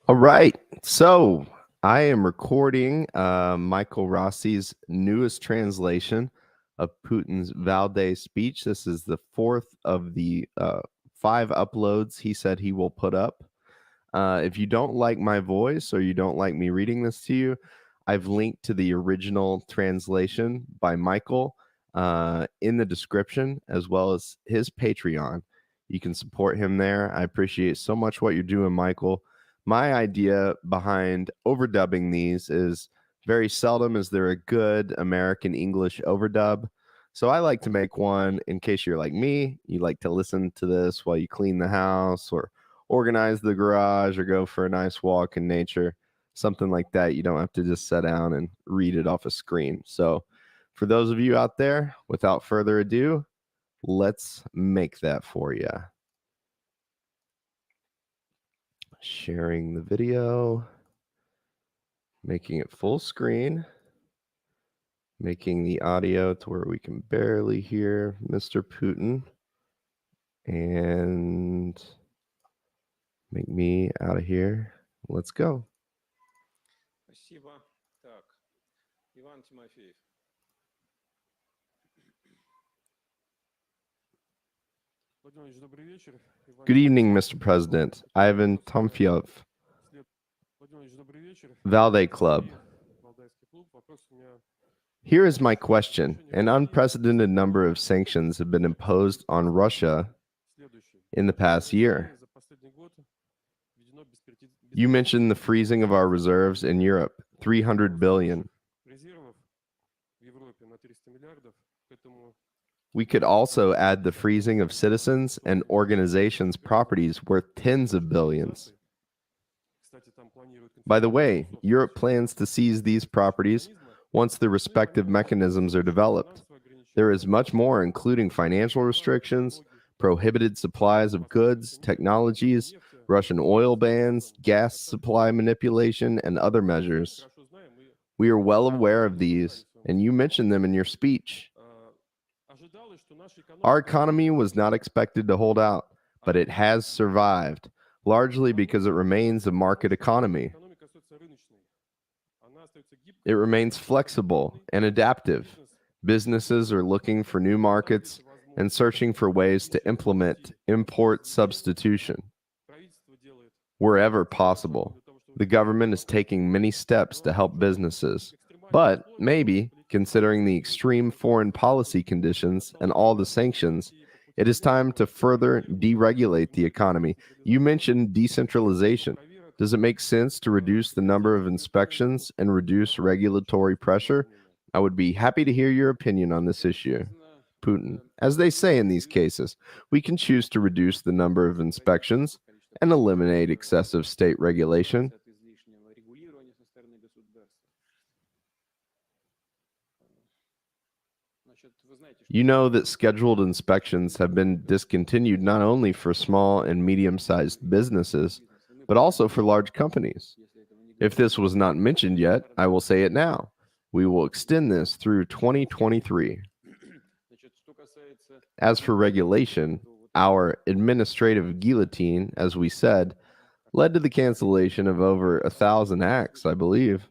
All right. So I am recording Michael Rossi's newest translation of Putin's Valdai speech. This is the fourth of the five uploads he said he will put up. If you don't like my voice or you don't like me reading this to you, I've linked to the original translation by Michael in the description, as well as his Patreon. You can support him there. I appreciate so much what you're doing, Michael. My idea behind overdubbing these is very seldom is there a good American English overdub. So I like to make one in case you're like me, you like to listen to this while you clean the house or organize the garage or go for a nice walk in nature, something like that. You don't have to just sit down and read it off a screen. So, for those of you out there, without further ado, let's make that for you. Sharing the video, making it full screen, making the audio to where we can barely hear Mr. Putin, and make me out of here. Let's go. Спасибо. Так, Иван Тимофеев. Good evening, Mr. President. Ivan Tomfiev, Valdai Club. Here is my question. An unprecedented number of sanctions have been imposed on Russia in the past year. You mentioned the freezing of our reserves in Europe, 300 billion. We could also add the freezing of citizens and organizations' properties worth tens of billions. By the way, Europe plans to seize these properties once the respective mechanisms are developed. There is much more, including financial restrictions, prohibited supplies of goods, technologies, Russian oil bans, gas supply manipulation, and other measures. We are well aware of these, and you mentioned them in your speech. Our economy was not expected to hold out, but it has survived, largely because it remains a market economy. It remains flexible and adaptive. Businesses are looking for new markets and searching for ways to implement import substitution. Wherever possible, the government is taking many steps to help businesses, but maybe, considering the extreme foreign policy conditions and all the sanctions, it is time to further deregulate the economy. You mentioned decentralization. Does it make sense to reduce the number of inspections and reduce regulatory pressure? I would be happy to hear your opinion on this issue. Putin. As they say in these cases, we can choose to reduce the number of inspections and eliminate excessive state regulation. You know that scheduled inspections have been discontinued not only for small and medium-sized businesses, but also for large companies. If this was not mentioned yet, I will say it now. We will extend this through 2023. As for regulation, our administrative guillotine, as we said, led to the cancellation of over 1,000 acts, I believe.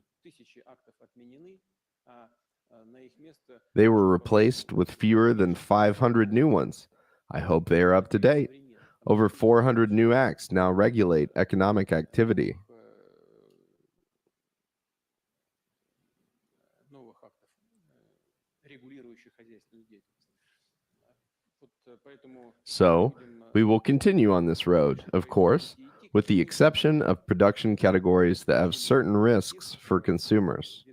They were replaced with fewer than 500 new ones. I hope they are up to date. Over 400 new acts now regulate economic activity. So, we will continue on this road, of course, with the exception of production categories that have certain risks for consumers.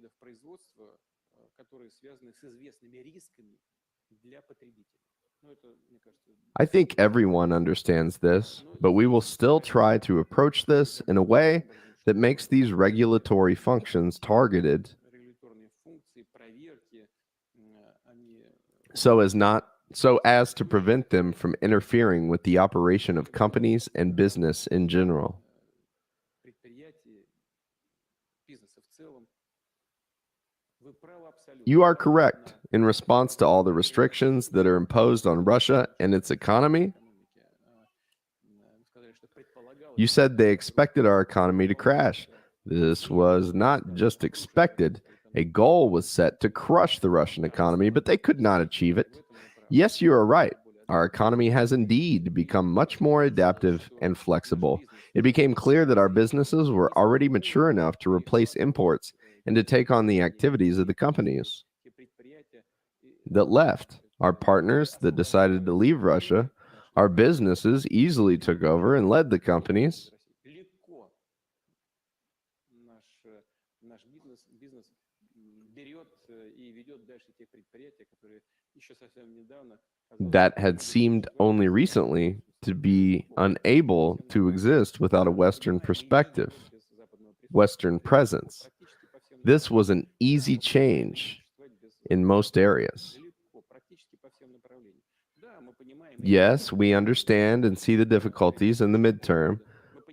I think everyone understands this, but we will still try to approach this in a way that makes these regulatory functions targeted so as to prevent them from interfering with the operation of companies and business in general. You are correct. In response to all the restrictions that are imposed on Russia and its economy, You said they expected our economy to crash. This was not just expected. A goal was set to crush the Russian economy, but they could not achieve it. Yes, you are right. Our economy has indeed become much more adaptive and flexible. It became clear that our businesses were already mature enough to replace imports and to take on the activities of the companies that left. Our partners that decided to leave Russia, our businesses easily took over and led the companies. Наш бизнес берет и ведет дальше тех предприятий, которые еще совсем недавно That had seemed only recently to be unable to exist without a Western perspective, Western presence. This was an easy change in most areas. Yes, we understand and see the difficulties in the midterm.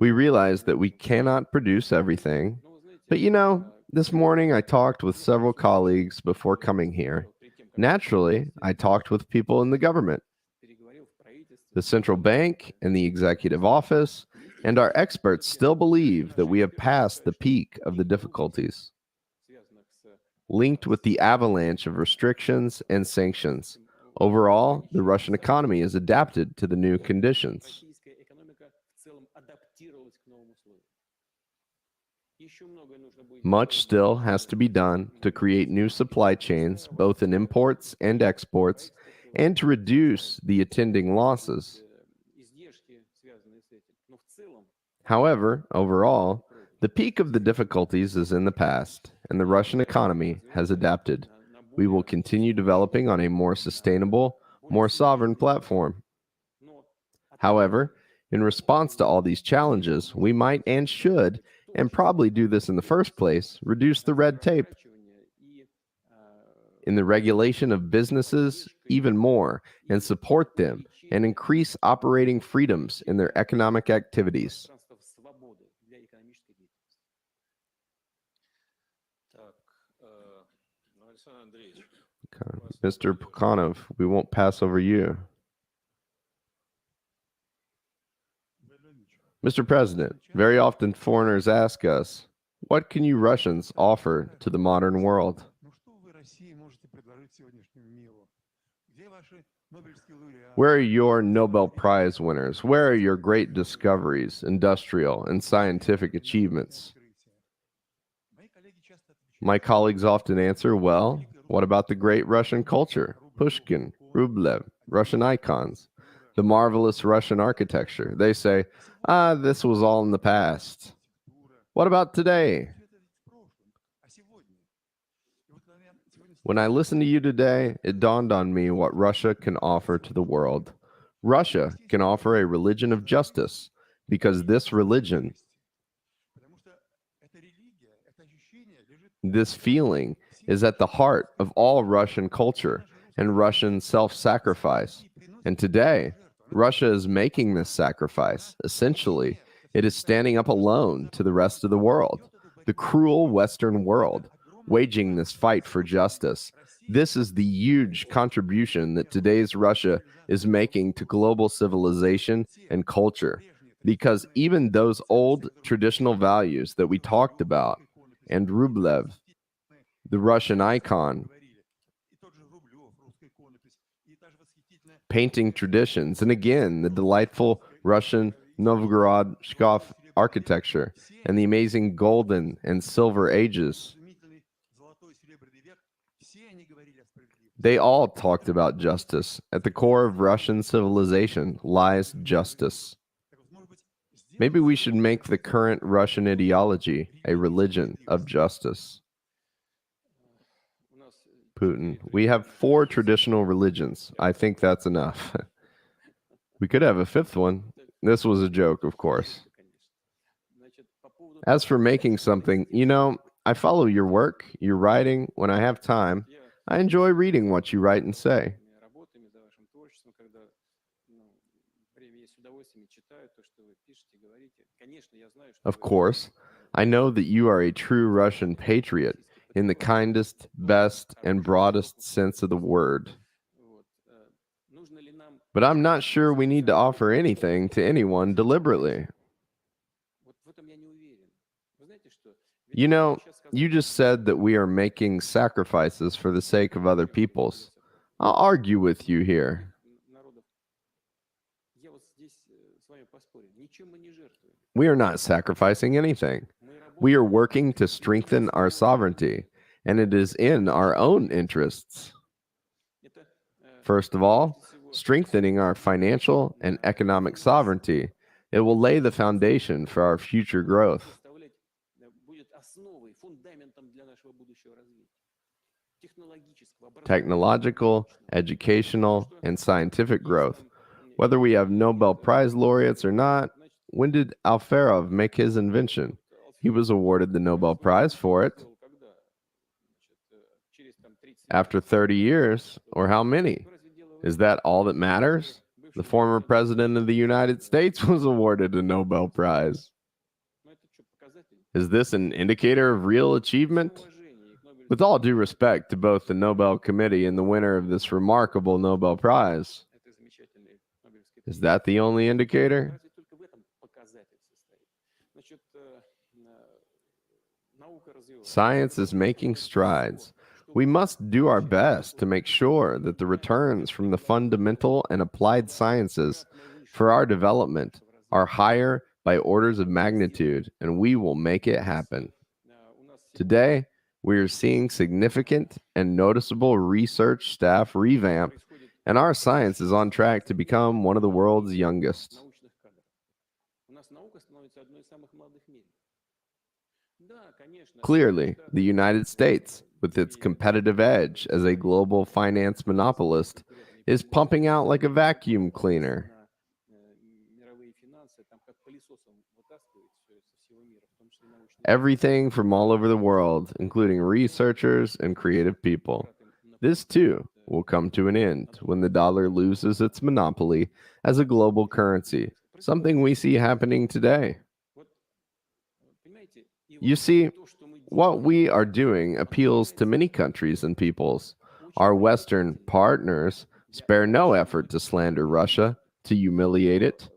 We realize that we cannot produce everything. But this morning I talked with several colleagues before coming here. Naturally, I talked with people in the government, the central bank, and the executive office, and our experts still believe that we have passed the peak of the difficulties linked with the avalanche of restrictions and sanctions. Overall, the Russian economy is adapted to the new conditions. Much still has to be done to create new supply chains, both in imports and exports, and to reduce the attending losses. However, overall, the peak of the difficulties is in the past, and the Russian economy has adapted. We will continue developing on a more sustainable, more sovereign platform. However, in response to all these challenges, we might and should, and probably do this in the first place, reduce the red tape in the regulation of businesses even more, and support them, and increase operating freedoms in their economic activities. Okay. Mr. Pukhanov, we won't pass over you. Mr. President, very often foreigners ask us, what can you Russians offer to the modern world? Where are your Nobel Prize winners? Where are your great discoveries, industrial and scientific achievements? My colleagues often answer, well, what about the great Russian culture? Pushkin, Rublev, Russian icons, the marvelous Russian architecture. They say, this was all in the past. What about today? When I listened to you today, it dawned on me what Russia can offer to the world. Russia can offer a religion of justice, because this religion, this feeling, is at the heart of all Russian culture and Russian self-sacrifice. And today, Russia is making this sacrifice. Essentially, it is standing up alone to the rest of the world, the cruel Western world, waging this fight for justice. This is the huge contribution that today's Russia is making to global civilization and culture, because even those old traditional values that we talked about, and Rublev, the Russian icon, painting traditions, and again, the delightful Russian Novgorod Shkov architecture, and the amazing golden and silver ages. They all talked about justice. At the core of Russian civilization lies justice. Maybe we should make the current Russian ideology a religion of justice. Putin, we have 4 traditional religions. I think that's enough. We could have a 5th one. This was a joke, of course. As for making something, I follow your work, your writing, when I have time. I enjoy reading what you write and say. Of course, I know that you are a true Russian patriot in the kindest, best, and broadest sense of the word. But I'm not sure we need to offer anything to anyone deliberately. You know, you just said that we are making sacrifices for the sake of other peoples. I'll argue with you here. We are not sacrificing anything. We are working to strengthen our sovereignty, and it is in our own interests. First of all, strengthening our financial and economic sovereignty. It will lay the foundation for our future growth. Technological, educational, and scientific growth. Whether we have Nobel Prize laureates or not, when did Alferov make his invention? He was awarded the Nobel Prize for it. After 30 years, or how many? Is that all that matters? The former president of the United States was awarded a Nobel Prize. Is this an indicator of real achievement? With all due respect to both the Nobel Committee and the winner of this remarkable Nobel Prize, is that the only indicator? Science is making strides. We must do our best to make sure that the returns from the fundamental and applied sciences for our development are higher by orders of magnitude, and we will make it happen. Today, we are seeing significant and noticeable research staff revamp, and our science is on track to become one of the world's youngest. Clearly, the United States, with its competitive edge as a global finance monopolist, is pumping out like a vacuum cleaner. Everything from all over the world, including researchers and creative people. This, too, will come to an end when the dollar loses its monopoly as a global currency, something we see happening today. You see, what we are doing appeals to many countries and peoples. Our Western partners spare no effort to slander Russia, to humiliate it.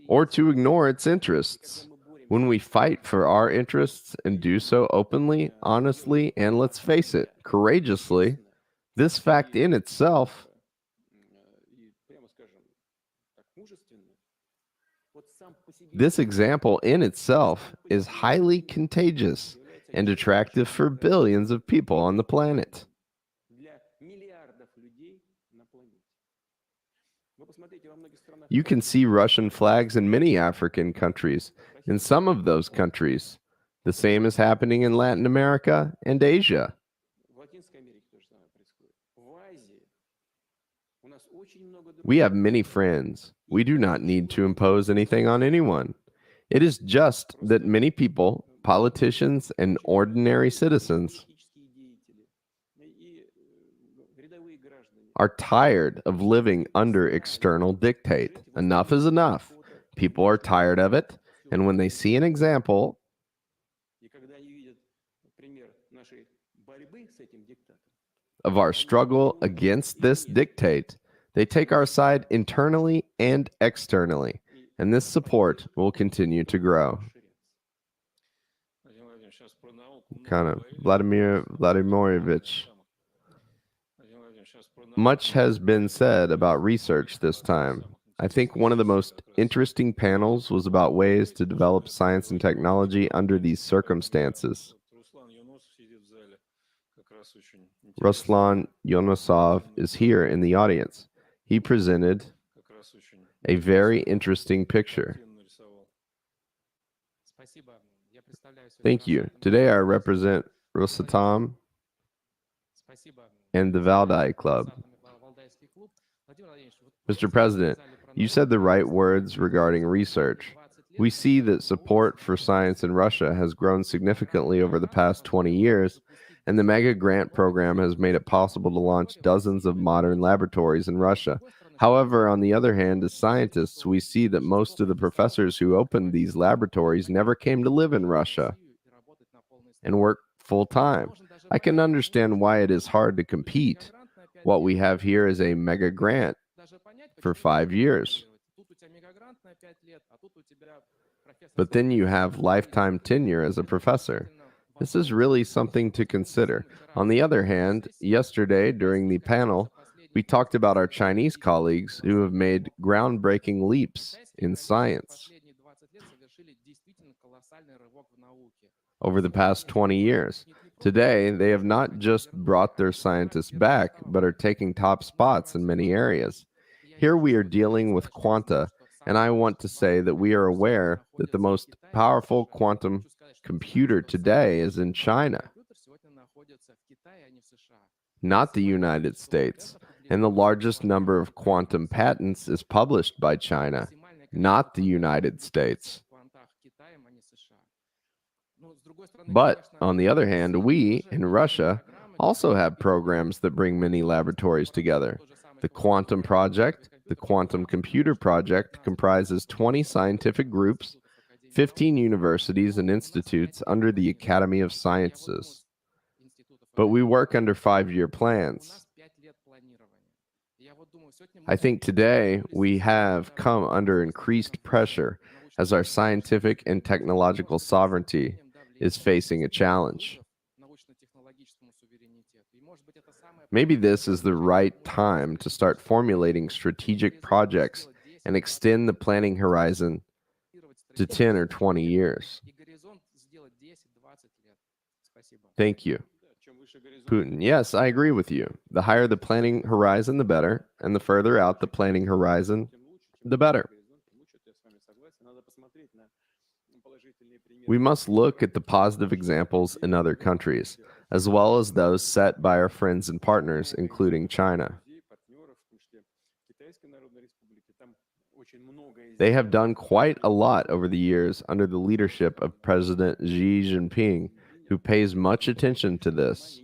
Or to ignore its interests. When we fight for our interests and do so openly, honestly, and let's face it, courageously, this fact in itself This example in itself is highly contagious and attractive for billions of people on the planet. You can see Russian flags in many African countries. In some of those countries, the same is happening in Latin America and Asia. We have many friends. We do not need to impose anything on anyone. It is just that many people, politicians, and ordinary citizens are tired of living under external dictate. Enough is enough. People are tired of it, and when they see an example of our struggle against this dictate, they take our side internally and externally, and this support will continue to grow. Kind of Vladimir Vladimirovich. Much has been said about research this time. I think one of the most interesting panels was about ways to develop science and technology under these circumstances. Ruslan Yonosov is here in the audience. He presented a very interesting picture. Thank you. Today I represent Rosatom and the Valdai Club. Mr. President, you said the right words regarding research. We see that support for science in Russia has grown significantly over the past 20 years, and the mega grant program has made it possible to launch dozens of modern laboratories in Russia. However, on the other hand, as scientists, we see that most of the professors who opened these laboratories never came to live in Russia and work full time. I can understand why it is hard to compete. What we have here is a mega grant for 5 years. But then you have lifetime tenure as a professor. This is really something to consider. On the other hand, yesterday during the panel, we talked about our Chinese colleagues who have made groundbreaking leaps in science over the past 20 years. Today, they have not just brought their scientists back, but are taking top spots in many areas. Here we are dealing with quanta, and I want to say that we are aware that the most powerful quantum computer today is in China, not the United States. And the largest number of quantum patents is published by China, not the United States. But on the other hand, we in Russia also have programs that bring many laboratories together. The Quantum Project, the Quantum Computer Project, comprises 20 scientific groups, 15 universities and institutes under the Academy of Sciences. But we work under 5-year plans. I think today we have come under increased pressure as our scientific and technological sovereignty is facing a challenge. Maybe this is the right time to start formulating strategic projects and extend the planning horizon to 10 or 20 years. Thank you. Putin, yes, I agree with you. The higher the planning horizon, the better, and the further out the planning horizon, the better. We must look at the positive examples in other countries, as well as those set by our friends and partners, including China. They have done quite a lot over the years under the leadership of President Xi Jinping, who pays much attention to this,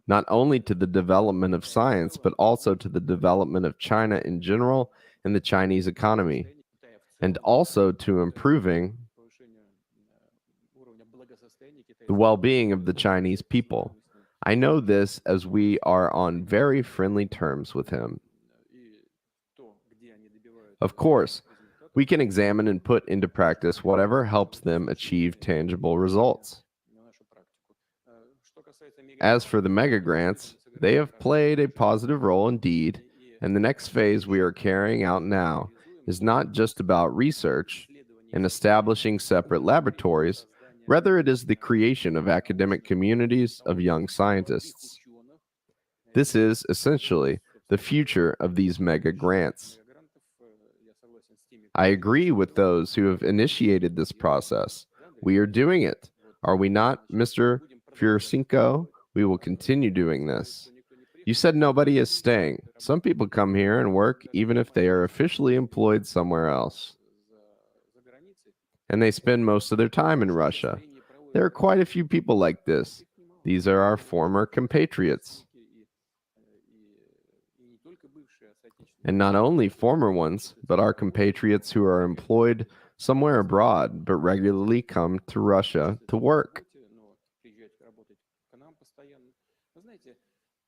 not only to the development of science, but also to the development of China in general and the Chinese economy, and also to improving the well-being of the Chinese people. I know this as we are on very friendly terms with him. Of course, we can examine and put into practice whatever helps them achieve tangible results. As for the mega grants, they have played a positive role indeed, and the next phase we are carrying out now is not just about research and establishing separate laboratories. Rather, it is the creation of academic communities of young scientists. This is essentially the future of these mega grants. I agree with those who have initiated this process. We are doing it. Are we not, Mr. Fursinko? We will continue doing this. You said nobody is staying. Some people come here and work even if they are officially employed somewhere else, and they spend most of their time in Russia. There are quite a few people like this. These are our former compatriots. And not only former ones, but our compatriots who are employed somewhere abroad, but regularly come to Russia to work.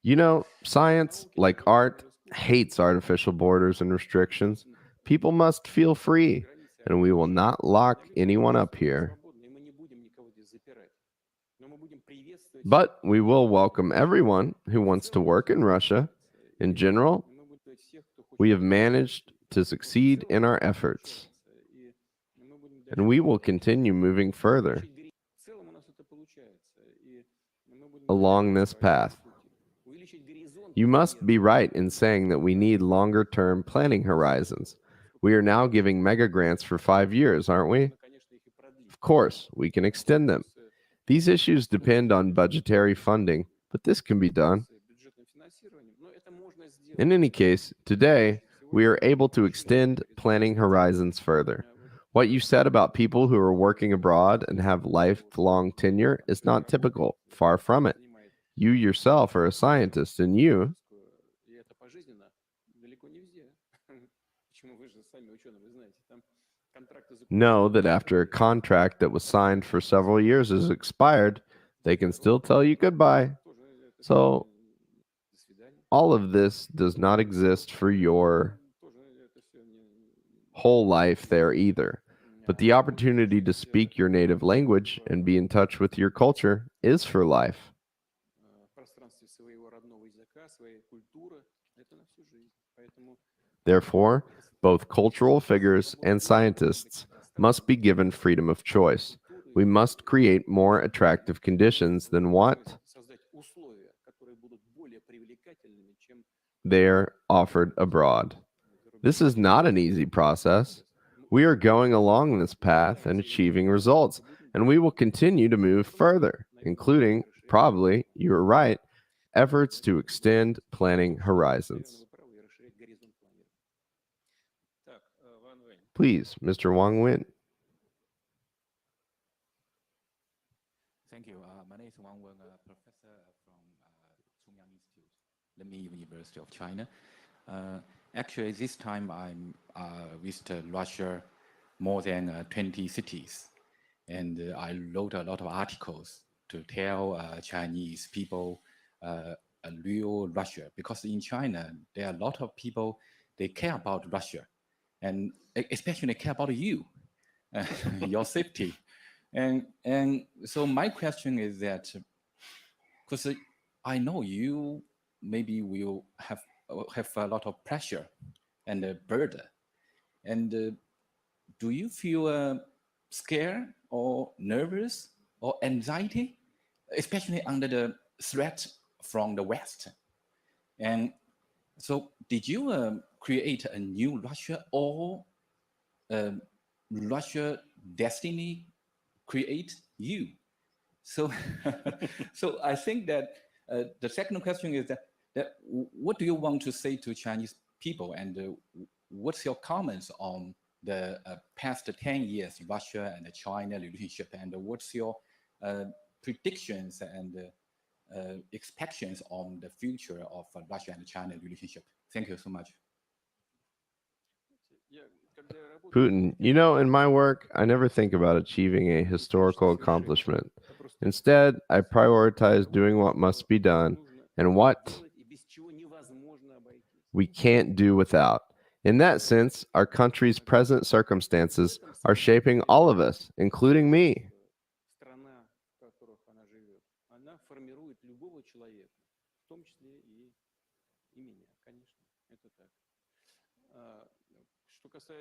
You know, science, like art, hates artificial borders and restrictions. People must feel free, and we will not lock anyone up here. But we will welcome everyone who wants to work in Russia. In general, we have managed to succeed in our efforts, and we will continue moving further along this path. You must be right in saying that we need longer-term planning horizons. We are now giving mega grants for 5 years, aren't we? Of course, we can extend them. These issues depend on budgetary funding, but this can be done. In any case, today, we are able to extend planning horizons further. What you said about people who are working abroad and have lifelong tenure is not typical. Far from it. You yourself are a scientist, and you know that after a contract that was signed for several years is expired, They can still tell you goodbye. So, all of this does not exist for your whole life there either. But the opportunity to speak your native language and be in touch with your culture is for life. Therefore, both cultural figures and scientists must be given freedom of choice. We must create more attractive conditions than what they're offered abroad. This is not an easy process. We are going along this path and achieving results, and we will continue to move further, including, probably, you are right, efforts to extend planning horizons. Please, Mr. Wang Win. Thank you. My name is Wang Wen, a professor from Chungyang Institute, the University of China. Actually, this time I'm visited Russia more than 20 cities, and I wrote a lot of articles to tell Chinese people a real Russia, because in China there are a lot of people, they care about Russia, and especially care about you, your safety. And so my question is that, because I know you maybe will have a lot of pressure and burden, and do you feel scared or nervous or anxiety, especially under the threat from the West? And so did you create a new Russia, or Russia destiny create you? So, so I think that the second question is that what do you want to say to Chinese people, and what's your comments on the past 10 years Russia and China relationship, and what's your predictions and expectations on the future of Russia and China relationship? Thank you so much. Putin, in my work, I never think about achieving a historical accomplishment. Instead, I prioritize doing what must be done and what we can't do without. In that sense, our country's present circumstances are shaping all of us, including me.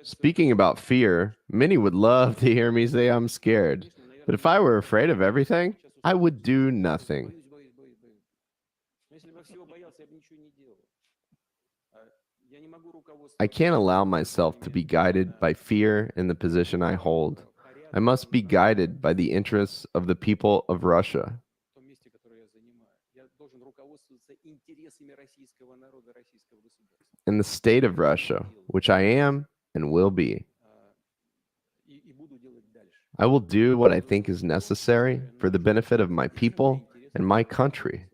Speaking about fear, many would love to hear me say I'm scared. But if I were afraid of everything, I would do nothing. I can't allow myself to be guided by fear in the position I hold. I must be guided by the interests of the people of Russia. In the state of Russia, which I am and will be. I will do what I think is necessary for the benefit of my people and my country.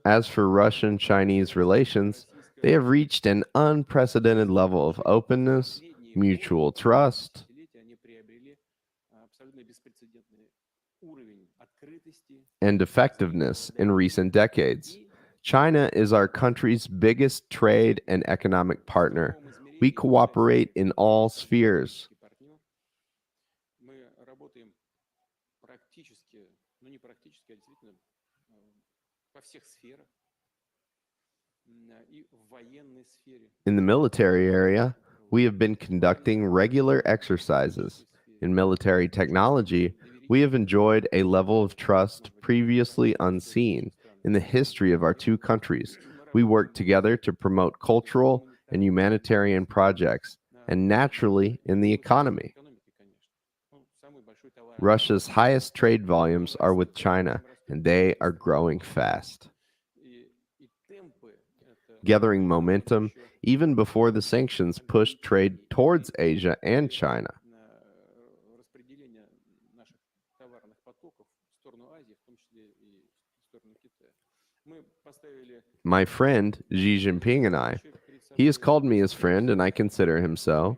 As for Russian-Chinese relations, they have reached an unprecedented level of openness, mutual trust, and effectiveness in recent decades. China is our country's biggest trade and economic partner. We cooperate in all spheres. In the military area, we have been conducting regular exercises. In military technology, we have enjoyed a level of trust previously unseen in the history of our two countries. We work together to promote cultural and humanitarian projects, and naturally in the economy. Russia's highest trade volumes are with China, and they are growing fast, gathering momentum even before the sanctions pushed trade towards Asia and China. My friend Xi Jinping and I, he has called me his friend and I consider him so.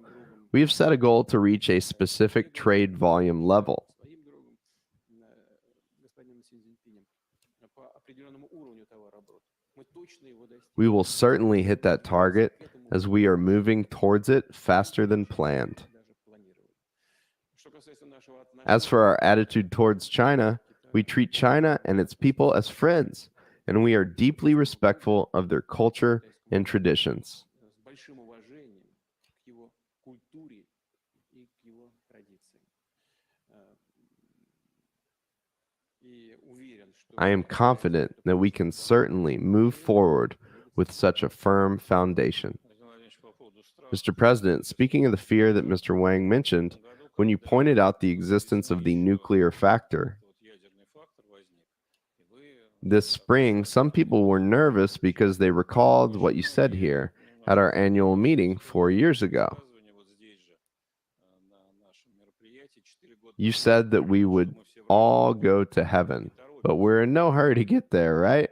We have set a goal to reach a specific trade volume level. по определенному уровню товарооборота. Мы точно его достигнем. We will certainly hit that target as we are moving towards it faster than planned. Даже планировали. Что касается нашего As for our attitude towards China, we treat China and its people as friends, and we are deeply respectful of their culture and traditions. с большим уважением к его культуре и к его традициям. И уверен, что I am confident that we can certainly move forward with such a firm foundation. Mr. President, speaking of the fear that Mr. Wang mentioned, when you pointed out the existence of the nuclear factor, this spring, some people were nervous because they recalled what you said here at our annual meeting 4 years ago. You said that we would all go to heaven, but we're in no hurry to get there, right?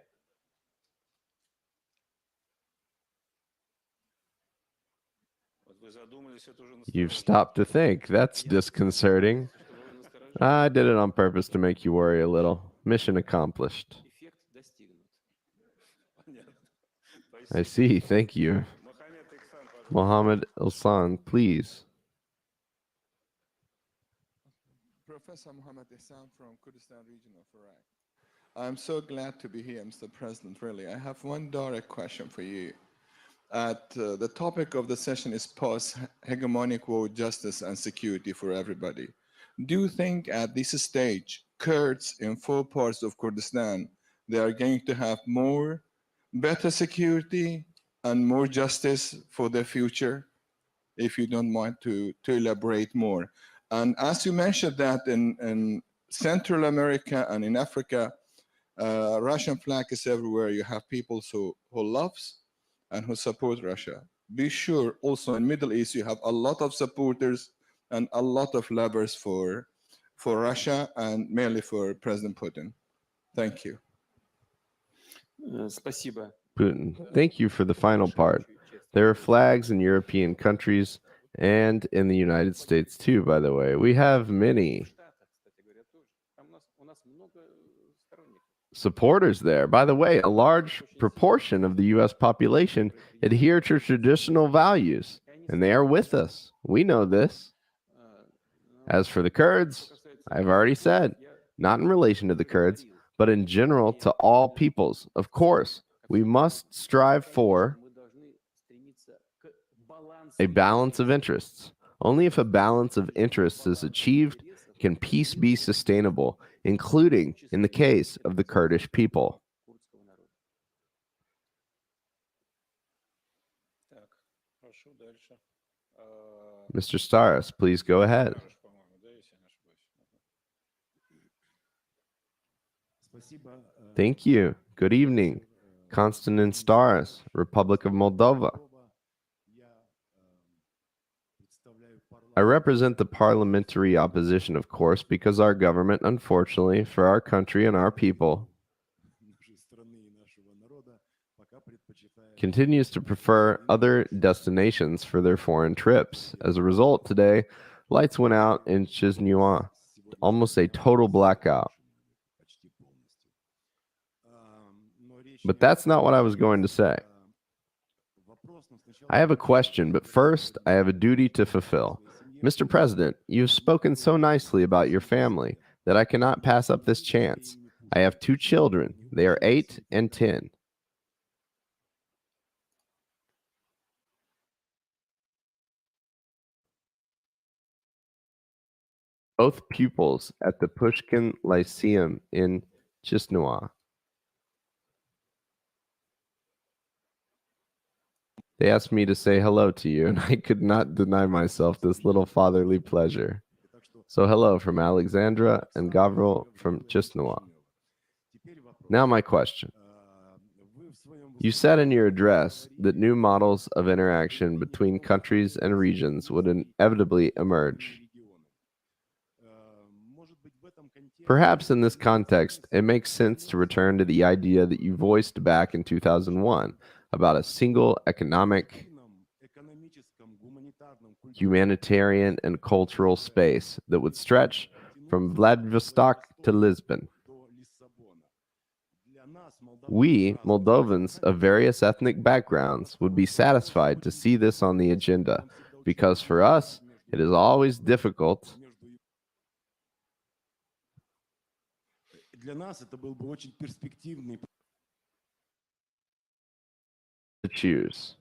You've stopped to think. That's disconcerting. I did it on purpose to make you worry a little. Mission accomplished. эффект достигнут. I see. Thank you. Mohammed Ilsan, please. Professor Mohammed Ihsan from Kurdistan region of Iraq. I'm so glad to be here, Mr. President, really. I have one direct question for you. The topic of the session is post-hegemonic world justice and security for everybody. Do you think at this stage, Kurds in 4 parts of Kurdistan, they are going to have better security and more justice for their future? If you don't mind to elaborate more. And as you mentioned that in Central America and in Africa, Russian flag is everywhere. You have people who loves and who support Russia. Be sure also in Middle East, you have a lot of supporters and a lot of lovers for Russia and mainly for President Putin. Thank you. Спасибо. Putin, thank you for the final part. There are flags in European countries and in the United States too, by the way. We have many У нас много сторонников. supporters there. By the way, a large proportion of the U.S. population adhere to traditional values, and they are with us. We know this. As for the Kurds, I've already said, not in relation to the Kurds, but in general to all peoples. Of course, we must strive for Мы должны стремиться к балансу a balance of interests. Only if a balance of interests is achieved can peace be sustainable, including in the case of the Kurdish people. курдского народа. Так, прошу дальше. Mr. Staras, please go ahead. Кажешь, по-моему, да, если я не ошибаюсь. Thank you. Good evening. Konstantin Staras, Republic of Moldova. I represent the parliamentary opposition, of course, because our government, unfortunately, for our country and our people, continues to prefer other destinations for their foreign trips. As a result, today, lights went out in Chiznyua, almost a total blackout. But that's not what I was going to say. I have a question, but first, I have a duty to fulfill. Mr. President, you've spoken so nicely about your family that I cannot pass up this chance. I have 2 children. They are 8 and 10. Both pupils at the Pushkin Lyceum in Chisnua. They asked me to say hello to you, and I could not deny myself this little fatherly pleasure. So hello from Alexandra and Gavril from Chisnua. Now my question. You said in your address that new models of interaction between countries and regions would inevitably emerge. Perhaps in this context, it makes sense to return to the idea that you voiced back in 2001 about a single economic, humanitarian, and cultural space that would stretch from Vladivostok to Lisbon. We, Moldovans of various ethnic backgrounds, would be satisfied to see this on the agenda, because for us, it is always difficult to choose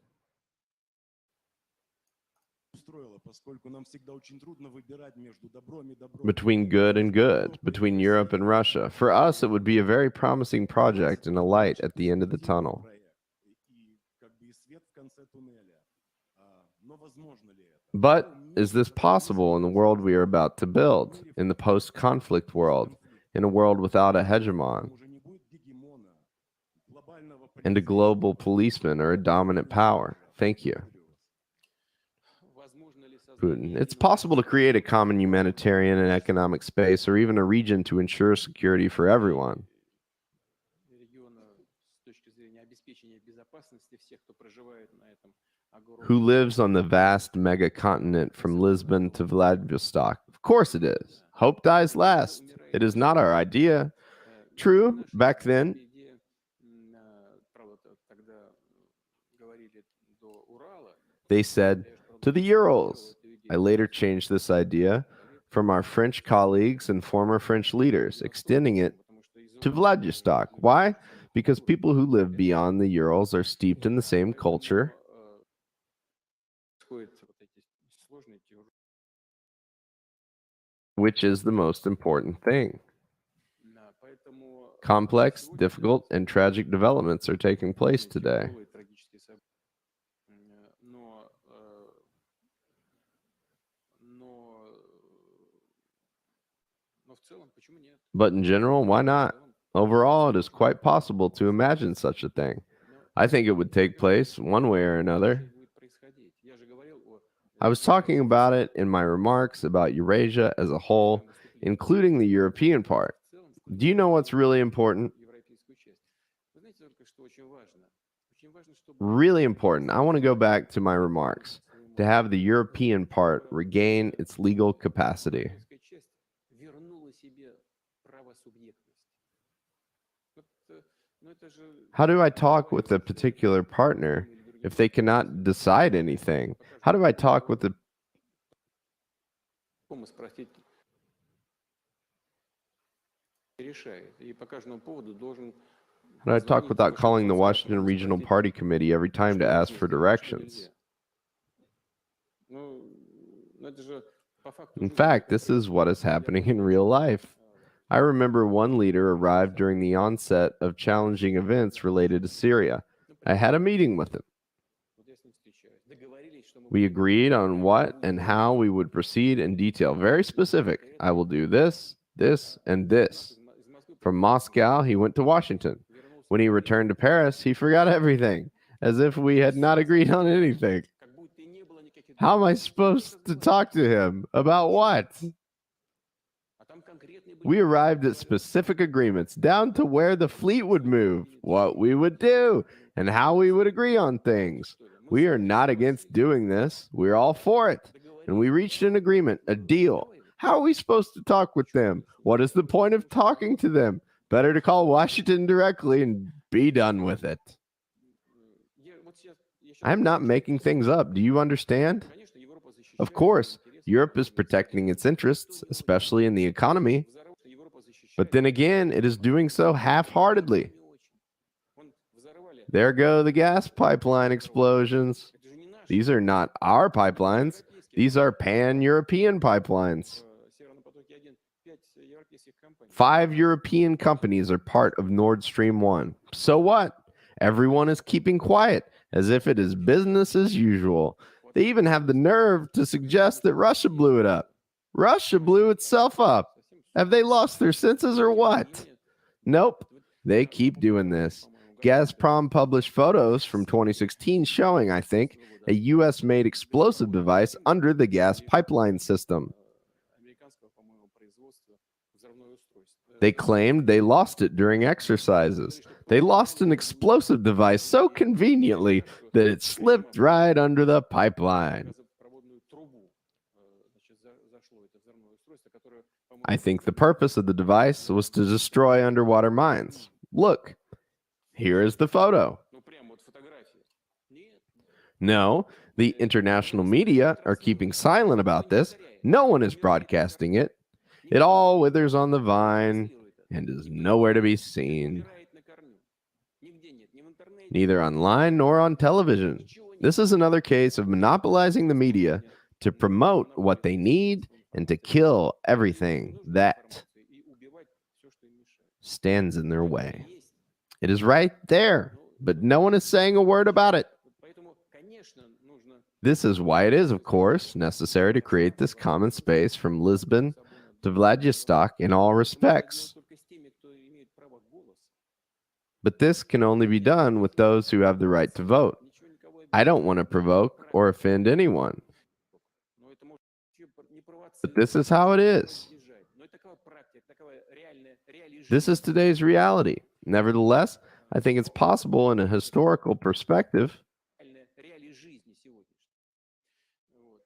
between good and good, between Europe and Russia. For us, it would be a very promising project and a light at the end of the tunnel. But is this possible in the world we are about to build, in the post-conflict world, in a world without a hegemon, and a global policeman or a dominant power? Thank you. Putin. It's possible to create a common humanitarian and economic space or even a region to ensure security for everyone. Who lives on the vast mega continent from Lisbon to Vladivostok? Of course it is. Hope dies last. It is not our idea. True, back then, they said, to the Urals. I later changed this idea from our French colleagues and former French leaders, extending it to Vladivostok. Why? Because people who live beyond the Urals are steeped in the same culture, which is the most important thing. Complex, difficult, and tragic developments are taking place today. But in general, why not? Overall, it is quite possible to imagine such a thing. I think it would take place one way or another. I was talking about it in my remarks about Eurasia as a whole, including the European part. Do you know what's really important? Really important. I want to go back to my remarks. To have the European part regain its legal capacity. How do I talk with a particular partner if they cannot decide anything? How do I talk with the How do I talk without calling the Washington Regional Party Committee every time to ask for directions? In fact, this is what is happening in real life. I remember one leader arrived during the onset of challenging events related to Syria. I had a meeting with him. We agreed on what and how we would proceed in detail. Very specific. I will do this, this, and this. From Moscow, he went to Washington. When he returned to Paris, he forgot everything, as if we had not agreed on anything. How am I supposed to talk to him? About what? We arrived at specific agreements, down to where the fleet would move, what we would do, and how we would agree on things. We are not against doing this. We're all for it. And we reached an agreement, a deal. How are we supposed to talk with them? What is the point of talking to them? Better to call Washington directly and be done with it. I'm not making things up. Do you understand? Of course, Europe is protecting its interests, especially in the economy. But then again, it is doing so half-heartedly. There go the gas pipeline explosions. These are not our pipelines. These are pan-European pipelines. 5 European companies are part of Nord Stream 1. So what? Everyone is keeping quiet, as if it is business as usual. They even have the nerve to suggest that Russia blew it up. Russia blew itself up. Have they lost their senses or what? Nope. They keep doing this. Gazprom published photos from 2016 showing, I think, a US-made explosive device under the gas pipeline system. They claimed they lost it during exercises. They lost an explosive device so conveniently that it slipped right under the pipeline. I think the purpose of the device was to destroy underwater mines. Look, Here is the photo. Ну, прям вот фотографии. Нет. No, the international media are keeping silent about this. No one is broadcasting it. It all withers on the vine and is nowhere to be seen, Умирает на корню. Нигде нет, ни в интернете, neither online nor on television. ничего нет. This is another case of monopolizing the media to promote what they need and to kill everything that И убивать все, что им мешает. stands in their Это way. есть. It is right there, but no one is saying a word about it. Вот поэтому, конечно, нужно This is why it is, of course, necessary to create this common space from Lisbon to Vladivostok in all respects. только с теми, кто имеет право голоса. But this can only be done with those who have the right to vote. Ничего никого I don't want to provoke or offend anyone, Но это может не but this is how it is. приезжать. Но это такая практика, такая реальная реалия жизни. This is today's reality. Nevertheless, I think it's possible in a historical perspective. Реалии жизни сегодняшней. Вот.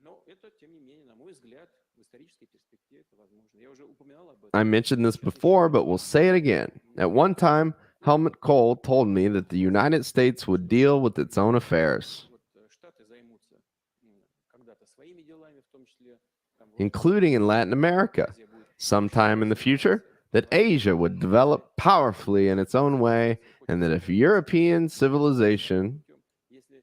Но это, тем не менее, на мой взгляд, в исторической перспективе это возможно. Я уже упоминал об этом. I mentioned this before, but we'll say it again. At one time, Helmut Kohl told me that the United States would deal with its own affairs, Вот Штаты займутся когда-то своими делами, в том числе там, including in Latin America. Азия будет Sometime in the future, that Asia would develop powerfully in its own way, and that if European civilization путем. Если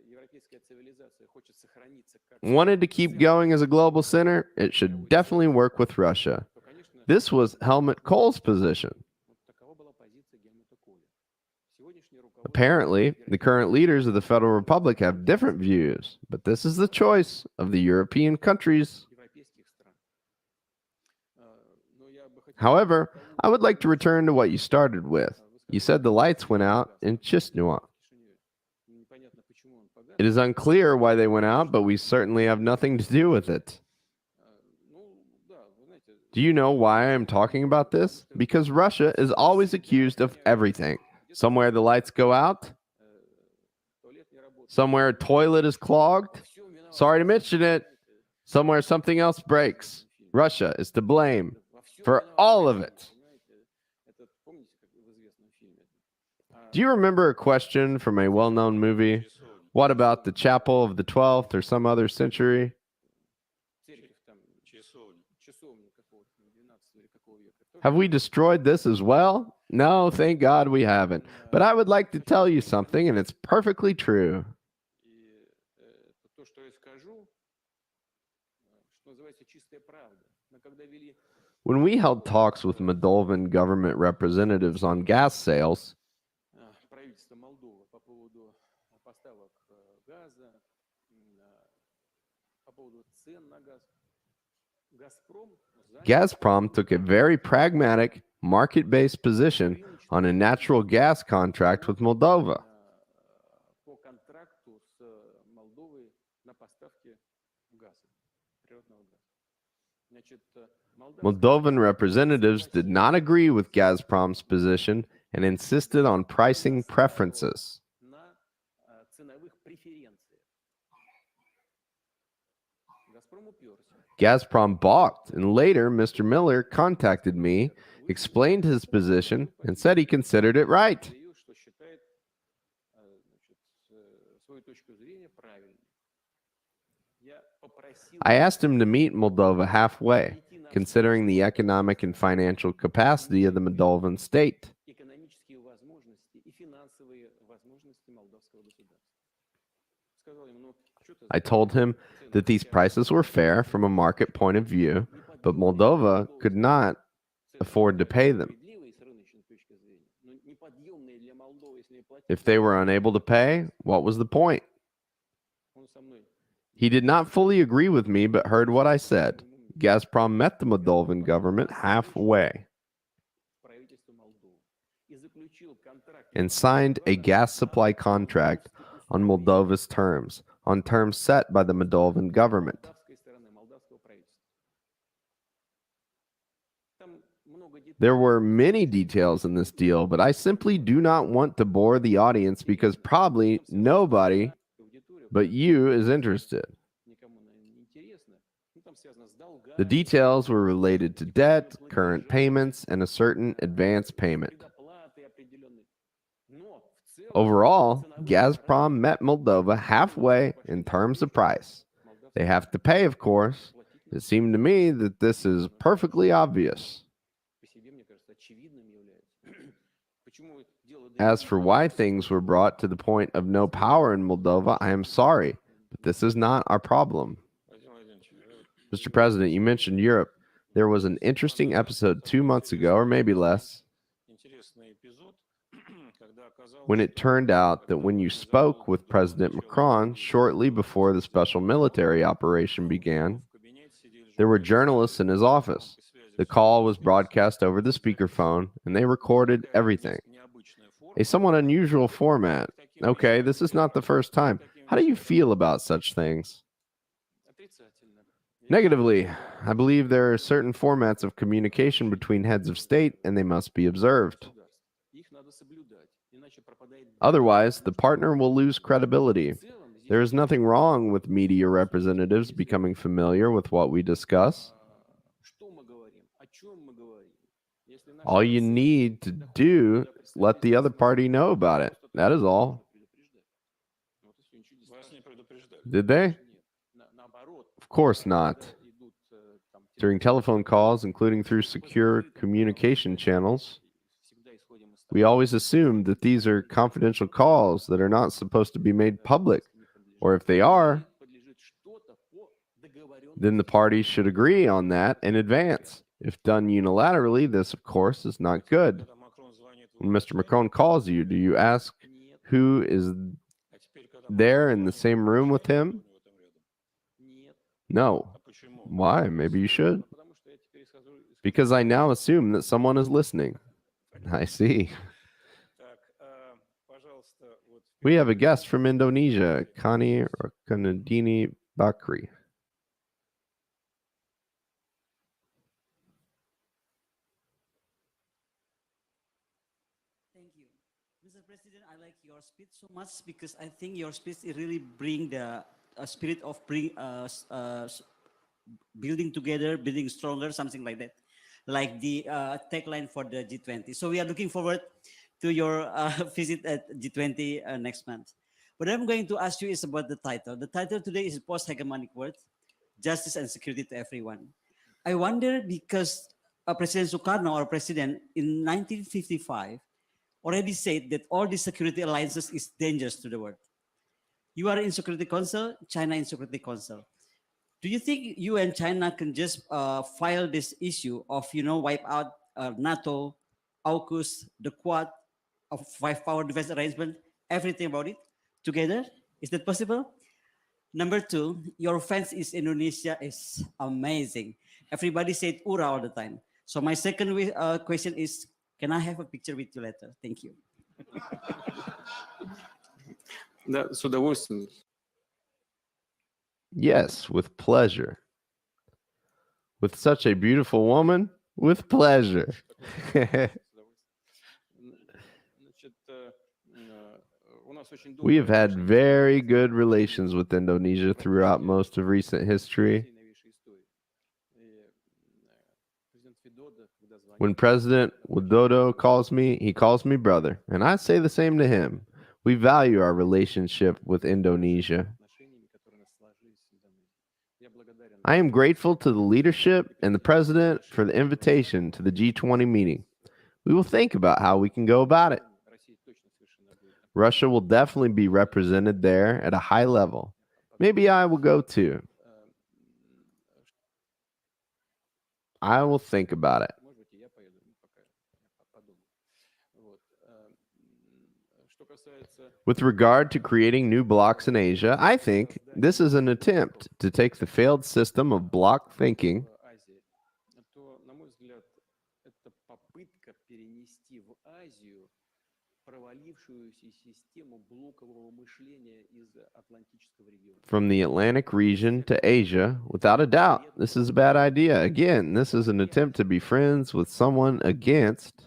европейская цивилизация хочет сохраниться как wanted to keep going as a global center, it should definitely work with Russia. то, конечно, This was Helmut Kohl's position. вот такова была позиция Гельмута Коля. Сегодняшнее руководство Apparently, the current leaders of the Federal Republic have different views, but this is the choice of the European countries. европейских стран. Но я бы хотел However, I would like to return to what you started with. You said the lights went out in Chisinau. непонятно, почему он погас. It is unclear why they went out, but we certainly have nothing to do with it. Ну, да, вы знаете, Do you know why I am talking about this? Because Russia is always accused of everything. Somewhere the lights go out, туалет не работает. somewhere a toilet is clogged. Всё виновато. Sorry to mention it. Somewhere something else breaks. Russia is to blame Во всём for виноват all of Путин, it. понимаете? Это помните, как в известном фильме? Do you remember a question from a well known movie? What about the chapel of the 12th or some other century? Церковь там, Часовня. часовня какого-то, 12 или какого века. Тоже Have we destroyed this as well? No, thank God we haven't. But I would like to tell you something, and it's perfectly true. И то, что я скажу, что называется чистая правда. Мы когда вели When we held talks with Moldovan government representatives on gas sales, правительство Молдовы по поводу поставок газа, по поводу цен на газ, Газпром занял Gazprom took a very pragmatic, market based position on a natural gas contract with Moldova. по контракту с Молдовой на поставки газа, природного газа. Значит, Moldovan representatives did not agree with Gazprom's position and insisted on pricing preferences. на ценовых преференциях. Газпром уперся. Gazprom balked, and later Mr. Miller contacted me, explained his position, and said he considered it right. Заявил, что считает значит, свою точку зрения правильной. Я попросил I asked him to meet Moldova halfway, considering the economic and financial capacity of the Moldovan state. экономические возможности и финансовые возможности молдавского государства. Сказал ему, ну, что ты I told him that these prices were fair from a market point of view, but Moldova could not afford to pay them. справедливые с рыночной точки зрения, но неподъемные для Молдовы, если не платить. If they were unable to pay, what was the point? Он со мной He did not fully agree with me, but heard what I said. Gazprom met the Moldovan government halfway правительство Молдовы и заключил контракт and signed a gas supply contract on Moldova's terms, on terms set by the Moldovan government. молдавской стороны, молдавского правительства. Там много деталей. There were many details in this deal, but I simply do not want to bore the audience because probably nobody Аудитория but you is interested. никому, наверное, не интересно. Ну, там связано с долгами, The details were related to debt, current payments, and a certain advance payment. предоплаты, Overall, Gazprom met Moldova halfway in terms of price. They have to pay, of course. It seemed to me that this is perfectly obvious. As for why things were brought to the point of no power in Moldova, I am sorry, but this is not our problem. Mr. President, you mentioned Europe. There was an interesting episode 2 months ago, or maybe less, when it turned out that when you spoke with President Macron shortly before the special military operation began, there were journalists in his office. The call was broadcast over the speakerphone, and they recorded everything. A somewhat unusual format. Okay, this is not the first time. How do you feel about such things? Negatively, I believe there are certain formats of communication between heads of state, and they must be observed. Otherwise, the partner will lose credibility. There is nothing wrong with media representatives becoming familiar with what we discuss. All you need to do is let the other party know about it. That is all. Did they? Of course not. During telephone calls, including through secure communication channels, we always assume that these are confidential calls that are not supposed to be made public, or if they are, then the parties should agree on that in advance. If done unilaterally, this, of course, is not good. When Mr. Macron calls you, do you ask who is there in the same room with him? No. Why? Maybe you should. Because I now assume that someone is listening. I see. We have a guest from Indonesia, Kani Kanadini Bakri. Thank you. Mr. President, I like your speech so much because I think your speech really bring the spirit of building together, building stronger, something like that, like the tagline for the G20. So we are looking forward to your visit at G20 next month. What I'm going to ask you is about the title. The title today is Post-Hegemonic World, Justice and Security to Everyone. I wonder because President Sukarno, our president, in 1955, already said that all these security alliances is dangerous to the world. You are in Security Council, China in Security Council. Do you think you and China can just file this issue of, wipe out NATO, AUKUS, the Quad, of five-power defense arrangement, everything about it together? Is that possible? Number two, your fans in Indonesia is amazing. Everybody said "ura" all the time. So my second question is, can I have a picture with you later? Thank you. Да, с удовольствием. Yes, with pleasure. With such a beautiful woman, with pleasure. We have had very good relations with Indonesia throughout most of recent history. When President Widodo calls me, he calls me brother, and I say the same to him. We value our relationship with Indonesia. I am grateful to the leadership and the president for the invitation to the G20 meeting. We will think about how we can go about it. Russia will definitely be represented there at a high level. Maybe I will go too. I will think about it. With regard to creating new blocs in Asia, I think this is an attempt to take the failed system of bloc thinking from the Atlantic region to Asia. Without a doubt, this is a bad idea. Again, this is an attempt to be friends with someone against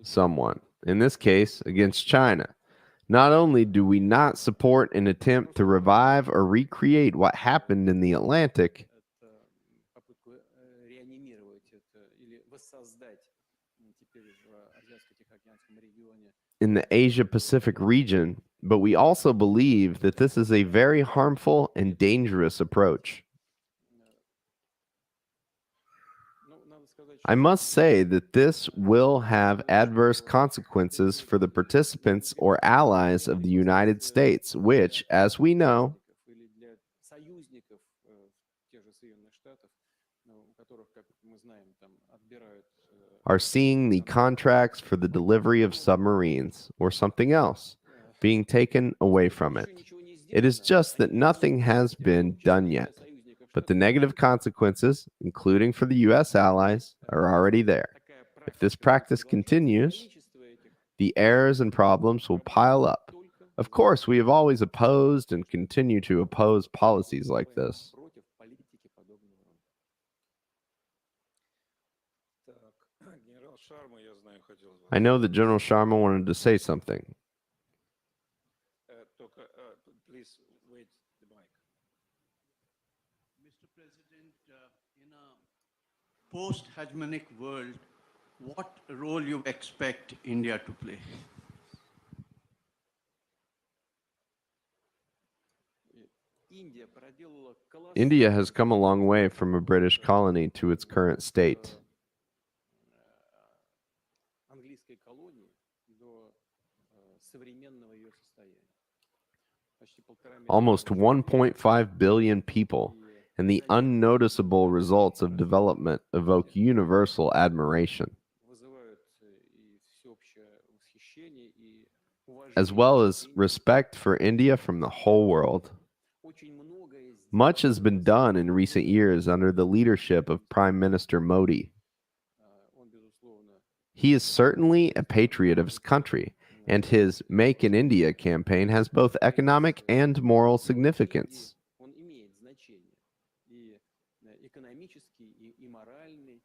someone, in this case, against China. Not only do we not support an attempt to revive or recreate what happened in the Atlantic, или воссоздать теперь в Азиатско-Тихоокеанском регионе. in the Asia Pacific region, but we also believe that this is a very harmful and dangerous approach. Ну, надо сказать, I что must say that this will have adverse consequences for the participants or allies of the United States, which, as we know, или для союзников тех же Соединенных Штатов, у которых, как мы знаем, там отбирают are seeing the contracts for the delivery of submarines or something else being taken away from it. It is just that nothing has been done yet, but the negative consequences, including for the U.S. allies, are already there. If this practice continues, the errors and problems will pile up. Of course, we have always opposed and continue to oppose policies like this. против политики подобного рода. Так, генерал Шарма, я знаю, хотел вас. I know that General Sharma wanted to say something. Только, please wait the mic. Mr. President, in a post-hegemonic world, what role you expect India to play? Индия проделала India has come a long way from a British colony to its current state. английской колонии до современного ее состояния. Почти 1,5 миллиона Almost 1.5 billion people, and the unnoticeable results of development evoke universal admiration, вызывают и всеобщее восхищение, и as уважение. well as respect for India from the whole world. Очень многое Much has been done in recent years under the leadership of Prime Minister Modi. он, безусловно, He is certainly a patriot of his country, and his Make in India campaign has both economic and moral significance. он имеет значение. И экономический, и моральный.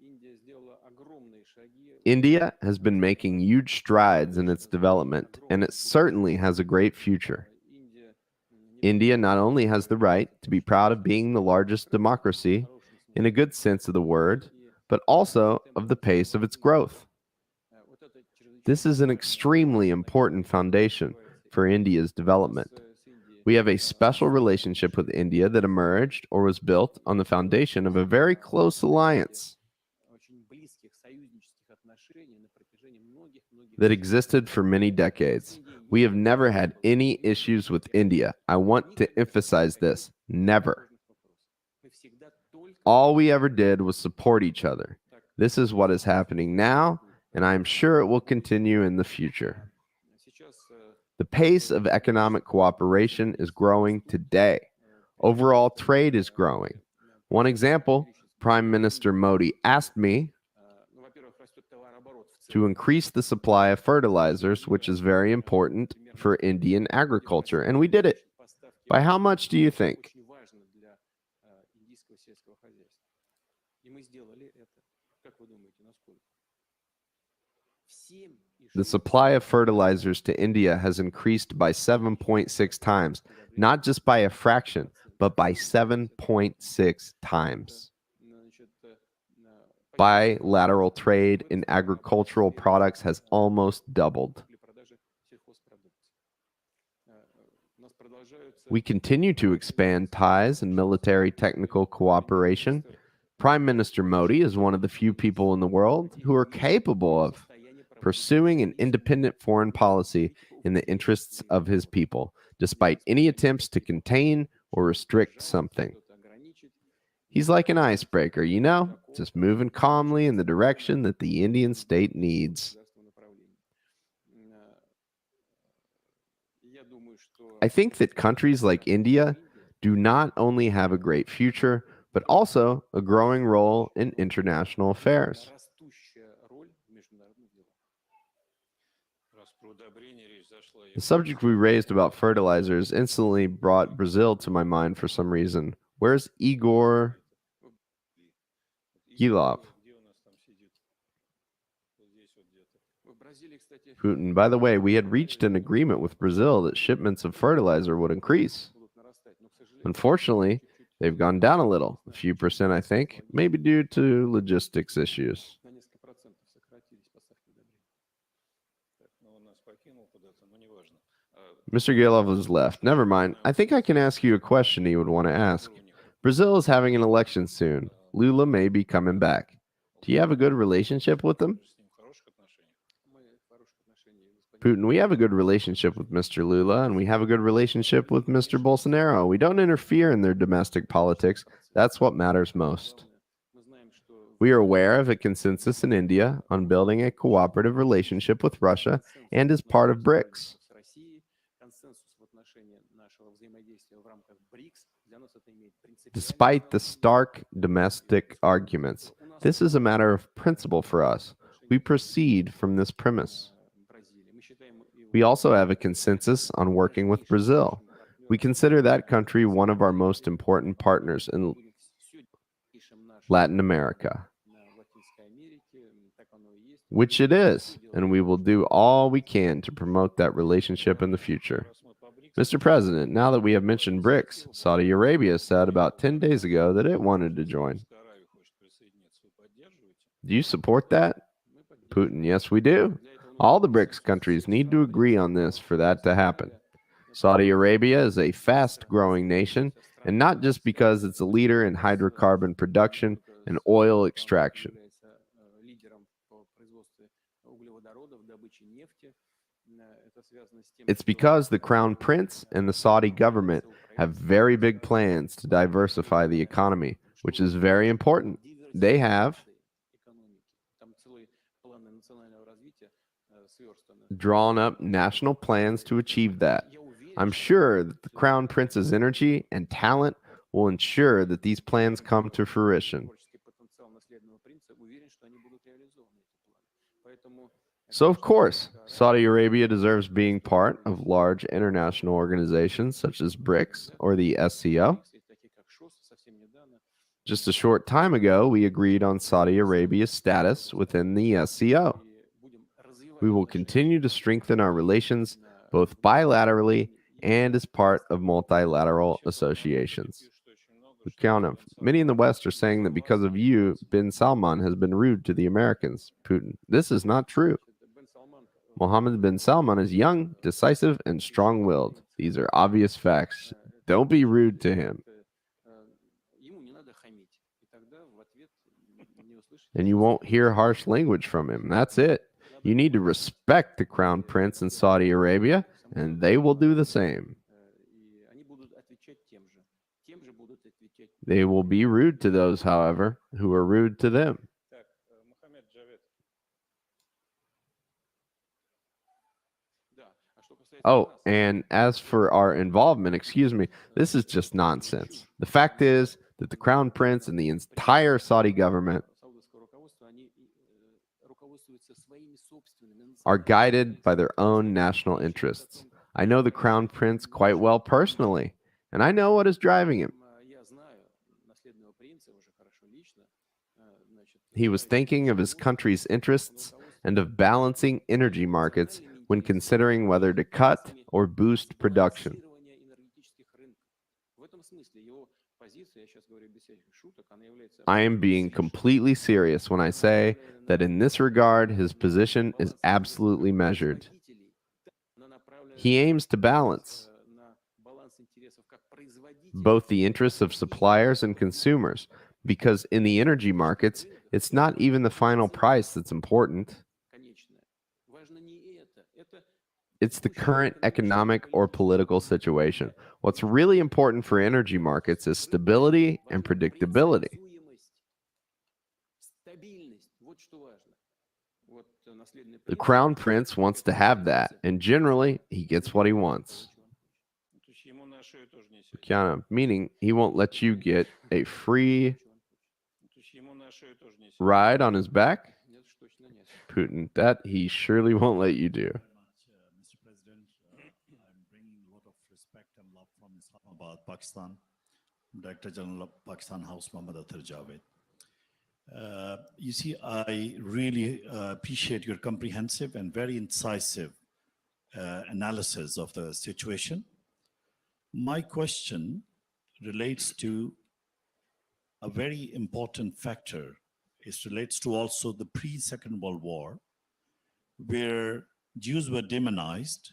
Индия сделала огромные шаги. India has been making huge strides in its development, and it certainly has a great future. Индия India not only has the right to be proud of being the largest democracy, in a good sense of the word, but also of the pace of its growth. вот это чрезвычайно This is an extremely important foundation for India's development. с Индией We have a special relationship with India that emerged or was built on the foundation of a very close alliance очень близких союзнических отношений на протяжении многих that existed for many decades. We have never had any issues with India. I want to emphasize this. Never. Мы всегда только All we ever did was support each other. This is what is happening now, and I am sure it will continue in the future. сейчас The pace of economic cooperation is growing today. Overall trade is growing. One example, Prime Minister Modi asked me ну, во-первых, растет товарооборот в to increase the supply of fertilizers, which is very important for Indian agriculture, and we did it. поставки. By how much do you think? Очень важно для индийского сельского хозяйства. И мы сделали это. Как вы думаете, насколько? The supply of fertilizers to India has increased by 7.6 times, not just by a fraction, but by 7.6 times. Bilateral trade in agricultural products has almost doubled. We continue to expand ties and military technical cooperation. Prime Minister Modi is one of the few people in the world who are capable of pursuing an independent foreign policy in the interests of his people, despite any attempts to contain or restrict something. He's like an icebreaker, you know, just moving calmly in the direction that the Indian state needs. I think that countries like India do not only have a great future, but also a growing role in international affairs. Раз про удобрения речь зашла, я The subject we raised about fertilizers instantly brought Brazil to my mind for some reason. Where's Igor Gilov? Где у нас там сидит? Вот здесь вот где-то. В Бразилии, кстати, Putin. By the way, we had reached an agreement with Brazil that shipments of fertilizer would increase. будут нарастать, но, к сожалению, Unfortunately, They've gone down a little, a few percent, I think, maybe due to logistics issues. На несколько процентов сократились поставки удобрений. Так, ну, он нас покинул куда-то, но неважно. Mr. Gilov has left. Never mind. I think I can ask you a question he would want to ask. Brazil is having an election soon. Lula may be coming back. Do you have a good relationship with him? С ним в хороших отношениях. Мы в хороших отношениях с господином. Putin, we have a good relationship with Mr. Lula, and we have a good relationship with Mr. Bolsonaro. We don't interfere in their domestic politics. That's what matters most. Мы знаем, что We are aware of a consensus in India on building a cooperative relationship with Russia and is part of BRICS. с Россией консенсус в отношении нашего взаимодействия в рамках БРИКС для нас это имеет принципиальное Despite the stark domestic arguments, this is a matter of principle for us. We proceed from this premise. Бразилии. Мы считаем его We also have a consensus on working with Brazil. We consider that country one of our most important partners in сильнейшим нашим Latin America, в Латинской Америке, так оно и есть. which it is, and we will do all we can to promote that relationship in the future. Раз мы по БРИКС, Mr. President, now that we have mentioned BRICS, Saudi Arabia said about 10 days ago that it wanted to join. Саудовская Аравия хочет присоединиться, вы поддерживаете? Do you support that? Мы поддерживаем. Putin, yes, we do. All the BRICS countries need to agree on this for that to happen. Saudi Arabia is a fast growing nation, and not just because it's a leader in hydrocarbon production and oil extraction. Является лидером по производству углеводородов, добыче нефти. Это связано с тем, It's что because the Crown Prince and the Saudi government have very big plans to diversify the economy, which is very important. They have экономики. Там целые планы национального развития сверстаны. drawn up national plans to achieve that. Я уверен, I'm sure that the Crown Prince's energy and talent will ensure that these plans come to fruition. творческий потенциал наследного принца, уверен, что они будут реализованы, эти планы. Поэтому So, of course, Saudi Arabia deserves being part of large international organizations such as BRICS or the SCO. такие как ШОС совсем недавно Just a short time ago, we agreed on Saudi Arabia's status within the SCO. и будем развивать We will continue to strengthen our relations both bilaterally and as part of multilateral associations. что очень много, Lukianov, many in the West are saying that because of you, bin Salman has been rude to the Americans. Putin, this is not true. Бен Салман Mohammed bin Salman is young, decisive, and strong willed. These are obvious facts. Don't be rude to him. ему не надо хамить. И тогда в ответ не услышите. And you won't hear harsh language from him. That's it. You need to respect the Crown Prince in Saudi Arabia, and they will do the same. И они будут отвечать тем же. Тем же будут отвечать. They will be rude to those, however, who are rude to them. Так, Мухаммед Джавед. Да. А что касается Oh, нас, and as for our involvement, excuse me, this is just nonsense. The fact is that the Crown Prince and the entire Saudi government саудовского руководства, они руководствуются своими собственными are guided by their own national interests. I know the Crown Prince quite well personally, and I know what is driving him. Я знаю наследного принца уже хорошо лично. Значит, He was thinking of his country's interests and of balancing energy markets when considering whether to cut or boost production. балансирование энергетических рынков. В этом смысле его позиция, я сейчас говорю без всяких шуток, она является I am being completely serious when I say that in this regard, his position is absolutely measured. она направлена He aims to balance на баланс интересов как производителя, both the interests of suppliers and consumers, because in the energy markets, it's not even the final price that's important. конечное. Важно не это. Это It's the current economic or political situation. What's really important for energy markets is stability and predictability. предсказуемость, стабильность. Вот что важно. Вот наследный The принц Crown Prince wants to have that, and generally, he gets what he wants. То есть ему на шею тоже не сядет. Kiana, meaning he won't let you get a free То есть ему на шею тоже не сядет. ride on his back? Нет, уж точно нет. Putin, that he surely won't let you do. Mr. President, I'm bringing a lot of respect and love from Islamabad, Pakistan, Director General of Pakistan House, Mohammad Athar Javed. You see, I really appreciate your comprehensive and very incisive analysis of the situation. My question relates to a very important factor. It relates to also the pre-Second World War, where Jews were demonized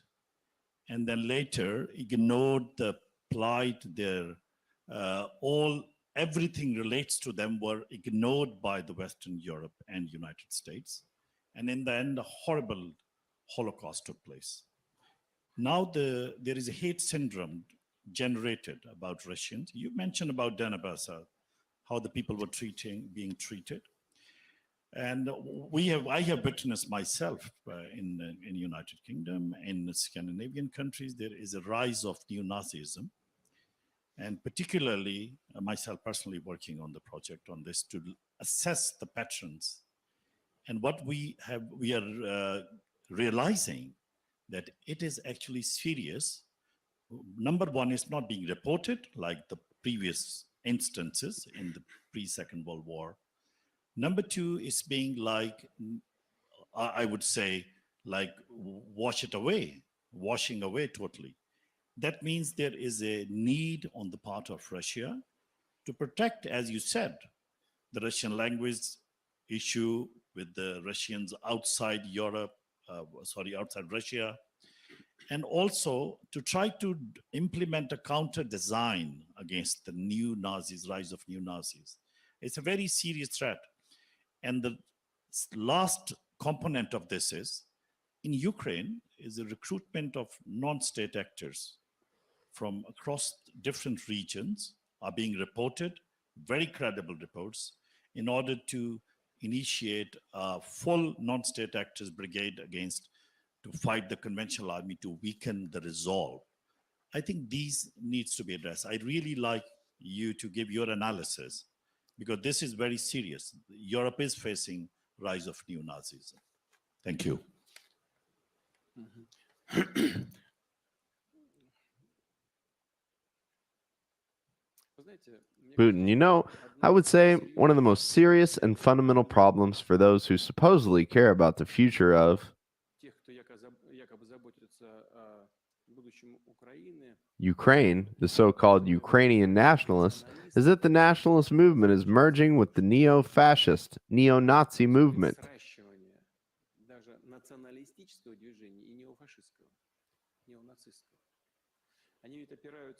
and then later ignored the plight, their everything relates to them were ignored by the Western Europe and United States. And in the end, a horrible Holocaust took place. Now there is a hate syndrome generated about Russians. You mentioned about Donbass, how the people were being treated. And I have witnessed myself in United Kingdom, in Scandinavian countries, there is a rise of neo-Nazism. And particularly myself personally working on the project on this to assess the patterns. And what we are realizing that it is actually serious. Number one is not being reported like the previous instances in the pre-Second World War. Number two is being like, I would say, like washing away totally. That means there is a need on the part of Russia to protect, as you said, the Russian language issue with the Russians outside Europe, outside Russia, and also to try to implement a counter design against the new Nazis, rise of new Nazis. It's a very serious threat. And the last component of this is, in Ukraine, is the recruitment of non-state actors from across different regions are being reported, very credible reports, in order to initiate a full non-state actors brigade to fight the conventional army to weaken the resolve. I think these needs to be addressed. I'd really like you to give your analysis because this is very serious. Europe is facing rise of neo-Nazism. Thank you. Putin, you know, I would say one of the most serious and fundamental problems for those who supposedly care about the future of Ukraine, the so-called Ukrainian nationalists, is that the nationalist movement is merging with the neo-fascist, neo-Nazi movement.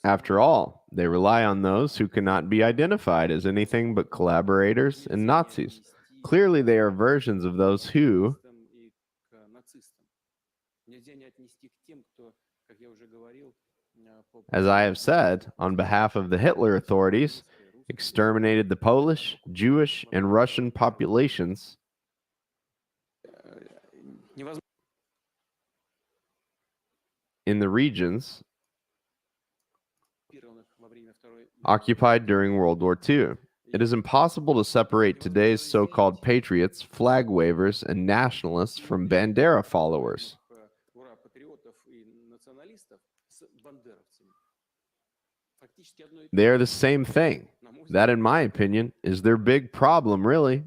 After all, they rely on those who cannot be identified as anything but collaborators and Nazis. Clearly, they are versions of those who, as I have said, on behalf of the Hitler authorities, exterminated the Polish, Jewish, and Russian populations in the regions occupied during World War II. It is impossible to separate today's so-called patriots, flag wavers, and nationalists from Bandera followers. They are the same thing. That, in my opinion, is their big problem, really.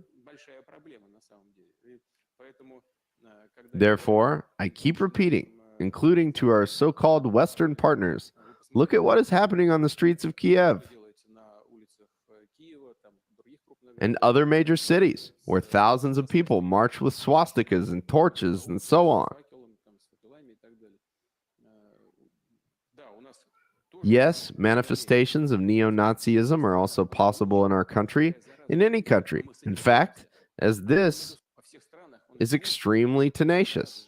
Therefore, I keep repeating, including to our so-called Western partners, look at what is happening on the streets of Kiev and other major cities, where thousands of people march with swastikas and torches and so on. Yes, manifestations of neo-Nazism are also possible in our country, in any country. In fact, as this is extremely tenacious.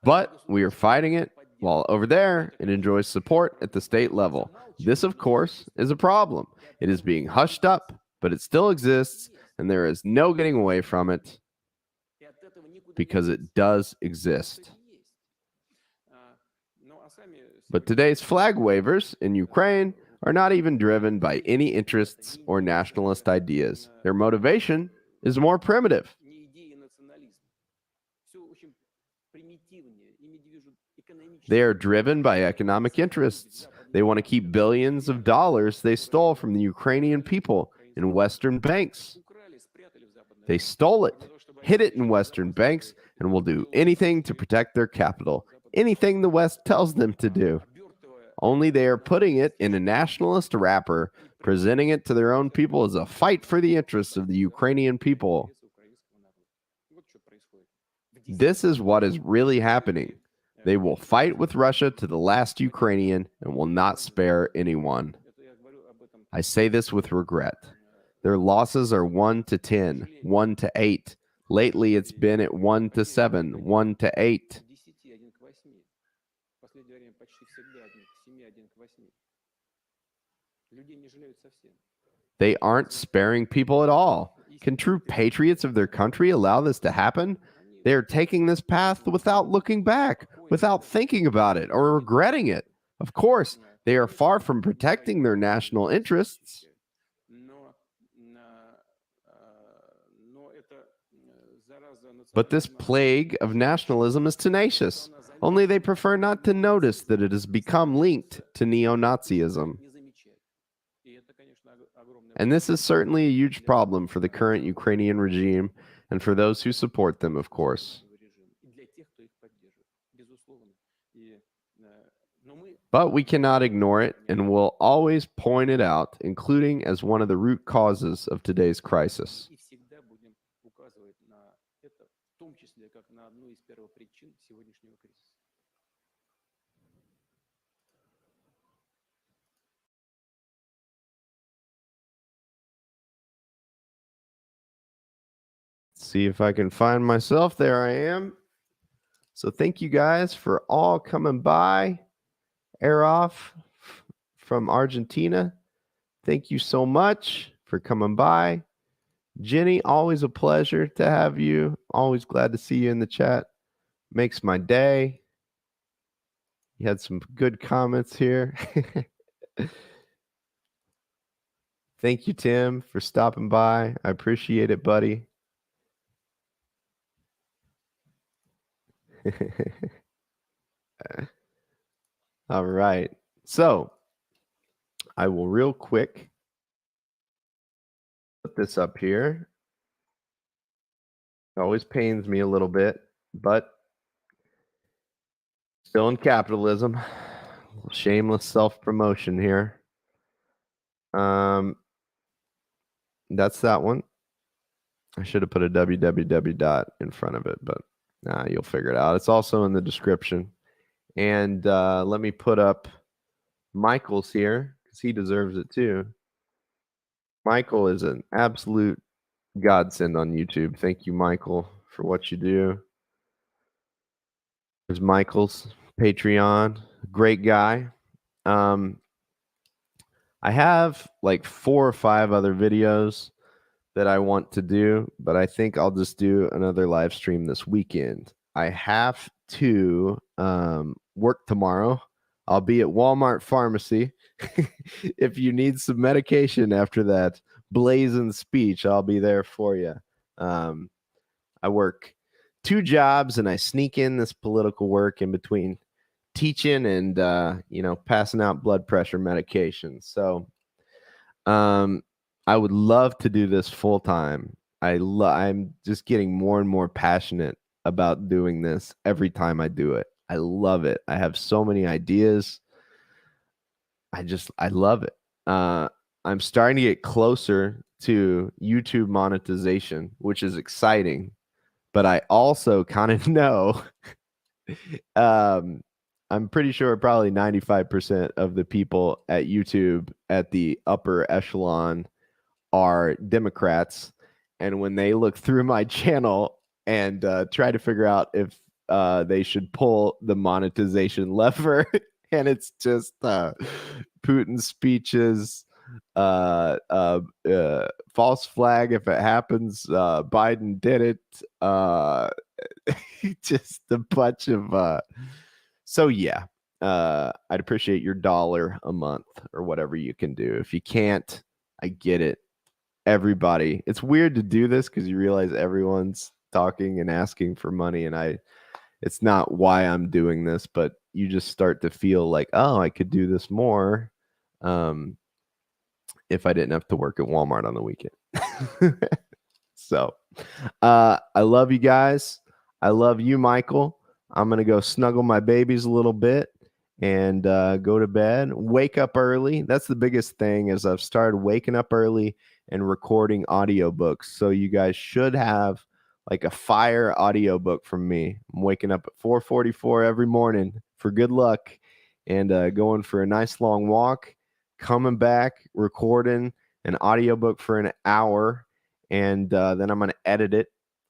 But we are fighting it, while over there, it enjoys support at the state level. This, of course, is a problem. It is being hushed up, but it still exists, and there is no getting away from it, because it does exist. But today's flag wavers in Ukraine are not even driven by any interests or nationalist ideas. Their motivation is more primitive. They are driven by economic interests. They want to keep billions of dollars they stole from the Ukrainian people in Western banks. They stole it, hid it in Western banks, and will do anything to protect their capital, anything the West tells them to do. Only they are putting it in a nationalist wrapper presenting it to their own people as a fight for the interests of the Ukrainian people. This is what is really happening. They will fight with Russia to the last Ukrainian and will not spare anyone. I say this with regret. Their losses are 1 to 10, 1 to 8. Lately, it's been at 1 to 7, 1 to 8. They aren't sparing people at all. Can true patriots of their country allow this to happen? They are taking this path without looking back, without thinking about it or regretting it. Of course, they are far from protecting their national interests. But this plague of nationalism is tenacious. Only they prefer not to notice that it has become linked to neo-Nazism. And this is certainly a huge problem for the current Ukrainian regime and for those who support them, of course. But we cannot ignore it and will always point it out, including as one of the root causes of today's crisis. See if I can find myself. There I am. So thank you guys for all coming by. Eroff from Argentina, thank you so much for coming by. Jenny, always a pleasure to have you. Always glad to see you in the chat. Makes my day. You had some good comments here. Thank you, Tim, for stopping by. I appreciate it, buddy. All right. So I will real quick put this up here. It always pains me a little bit, but still in capitalism. Shameless self-promotion here. That's that one. I should have put a www dot in front of it, but you'll figure it out. It's also in the description. And let me put up Michael's here because he deserves it too. Michael is an absolute godsend on YouTube. Thank you, Michael, for what you do. There's Michael's Patreon. Great guy. I have like 4 or 5 other videos that I want to do, but I think I'll just do another live stream this weekend. I have to work tomorrow. I'll be at Walmart Pharmacy. If you need some medication after that blazing speech, I'll be there for you. I work 2 jobs and I sneak in this political work in between teaching and passing out blood pressure medication. So I would love to do this full time. I'm just getting more and more passionate about doing this every time I do it. I love it. I have so many ideas. I love it. I'm starting to get closer to YouTube monetization, which is exciting. But I also kind of know I'm pretty sure probably 95% of the people at YouTube at the upper echelon are Democrats. And when they look through my channel and try to figure out if they should pull the monetization lever, and it's just Putin's speeches, false flag if it happens, Biden did it, just a bunch of so yeah, I'd appreciate your $1 a month or whatever you can do. If you can't, I get it. Everybody, it's weird to do this because you realize everyone's talking and asking for money, and it's not why I'm doing this, but you just start to feel like, oh, I could do this more if I didn't have to work at Walmart on the weekend. So I love you guys. I love you, Michael. I'm going to go snuggle my babies a little bit, and go to bed. Wake up early. That's the biggest thing is I've started waking up early and recording audiobooks. So you guys should have like a fire audiobook from me. I'm waking up at 4:44 every morning for good luck and going for a nice long walk, coming back, recording an audiobook for an hour, and then I'm going to edit it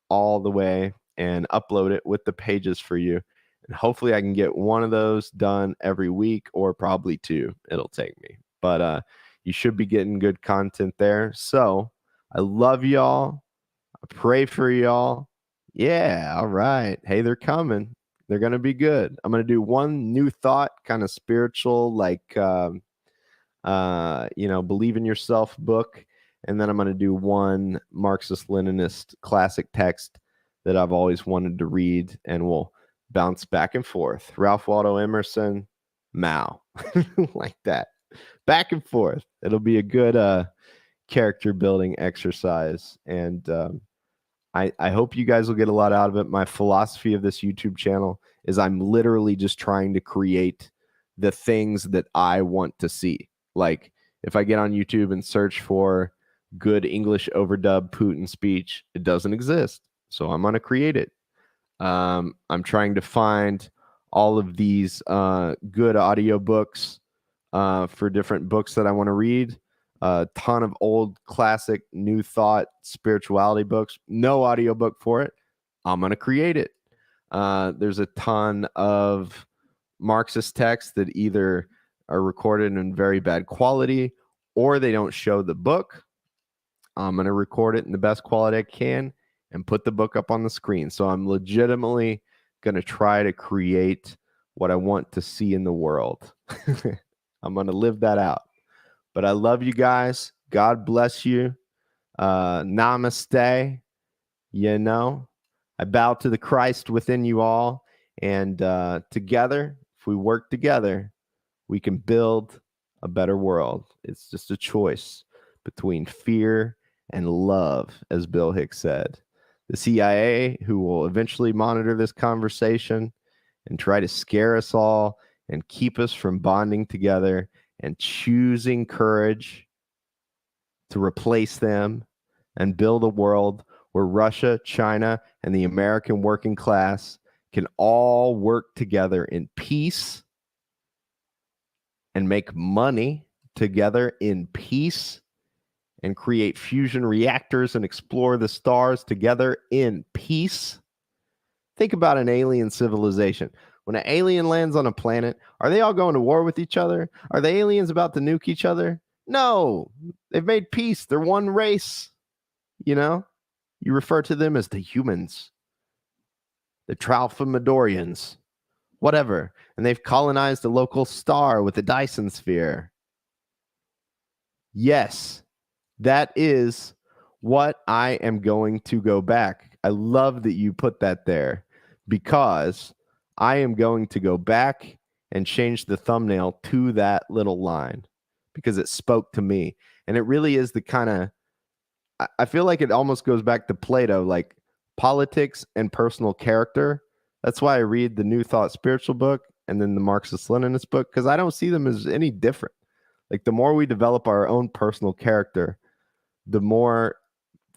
all the way and upload it with the pages for you. And hopefully I can get one of those done every week or probably two. It'll take me. But you should be getting good content there. So I love y'all. I pray for y'all. Yeah, all right. Hey, they're coming. They're going to be good. I'm going to do one new thought, kind of spiritual, like, Believe in Yourself book. And then I'm going to do one Marxist-Leninist classic text that I've always wanted to read, and we'll bounce back and forth. Ralph Waldo Emerson, Mao, like that. Back and forth. It'll be a good character building exercise. And I hope you guys will get a lot out of it. My philosophy of this YouTube channel is I'm literally just trying to create the things that I want to see. Like if I get on YouTube and search for good English overdub Putin speech, it doesn't exist. So I'm going to create it. I'm trying to find all of these good audiobooks for different books that I want to read. A ton of old classic new thought spirituality books. No audiobook for it. I'm going to create it. There's a ton of Marxist texts that either are recorded in very bad quality or they don't show the book. I'm going to record it in the best quality I can and put the book up on the screen. So I'm legitimately going to try to create what I want to see in the world. I'm going to live that out. But I love you guys. God bless you. Namaste. I bow to the Christ within you all. And together, if we work together, we can build a better world. It's just a choice between fear and love, as Bill Hicks said. The CIA, who will eventually monitor this conversation and try to scare us all and keep us from bonding together and choosing courage to replace them and build a world where Russia, China, and the American working class can all work together in peace and make money together in peace and create fusion reactors and explore the stars together in peace. Think about an alien civilization. When an alien lands on a planet, are they all going to war with each other? Are the aliens about to nuke each other? No, they've made peace. They're one race. You refer to them as the humans, the Tralfamadorians, whatever. And they've colonized a local star with a Dyson sphere. Yes, that is what I am going to go back. I love that you put that there because I am going to go back and change the thumbnail to that little line because it spoke to me. And it really is the kind of, I feel like it almost goes back to Plato, like politics and personal character. That's why I read the New Thought spiritual book and then the Marxist-Leninist book, because I don't see them as any different. Like the more we develop our own personal character, the more,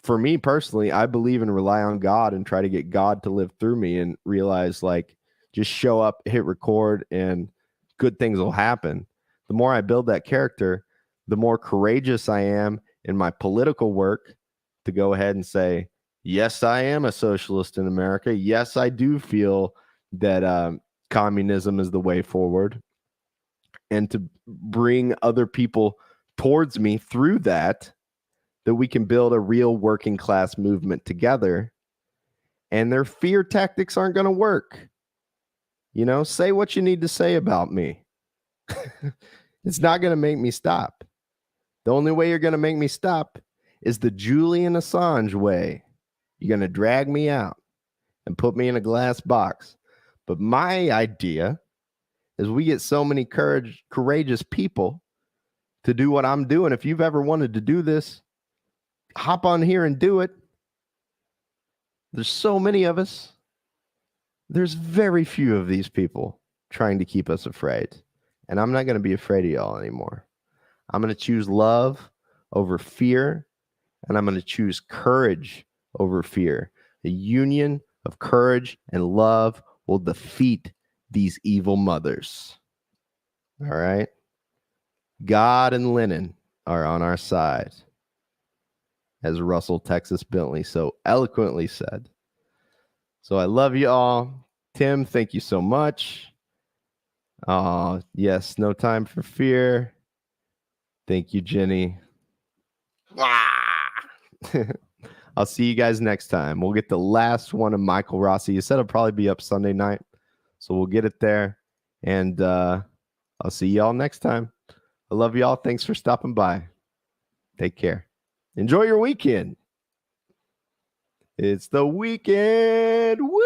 for me personally, I believe and rely on God and try to get God to live through me and realize like just show up, hit record, and good things will happen. The more I build that character, the more courageous I am in my political work to go ahead and say, yes, I am a socialist in America. Yes, I do feel that communism is the way forward. And to bring other people towards me through that we can build a real working class movement together. And their fear tactics aren't going to work. Say what you need to say about me. It's not going to make me stop. The only way you're going to make me stop is the Julian Assange way. You're going to drag me out and put me in a glass box. But my idea is we get so many courageous people to do what I'm doing. If you've ever wanted to do this, hop on here and do it. There's so many of us. There's very few of these people trying to keep us afraid. And I'm not going to be afraid of y'all anymore. I'm going to choose love over fear, and I'm going to choose courage over fear. The union of courage and love will defeat these evil mothers. All right? God and Lenin are on our side, as Russell Texas Bentley so eloquently said. So I love you all. Tim, thank you so much. Yes, no time for fear. Thank you, Jenny. I'll see you guys next time. We'll get the last one of Michael Rossi. You said it'll probably be up Sunday night, so we'll get it there. And I'll see y'all next time. I love y'all. Thanks for stopping by. Take care. Enjoy your weekend. It's the weekend. Woo!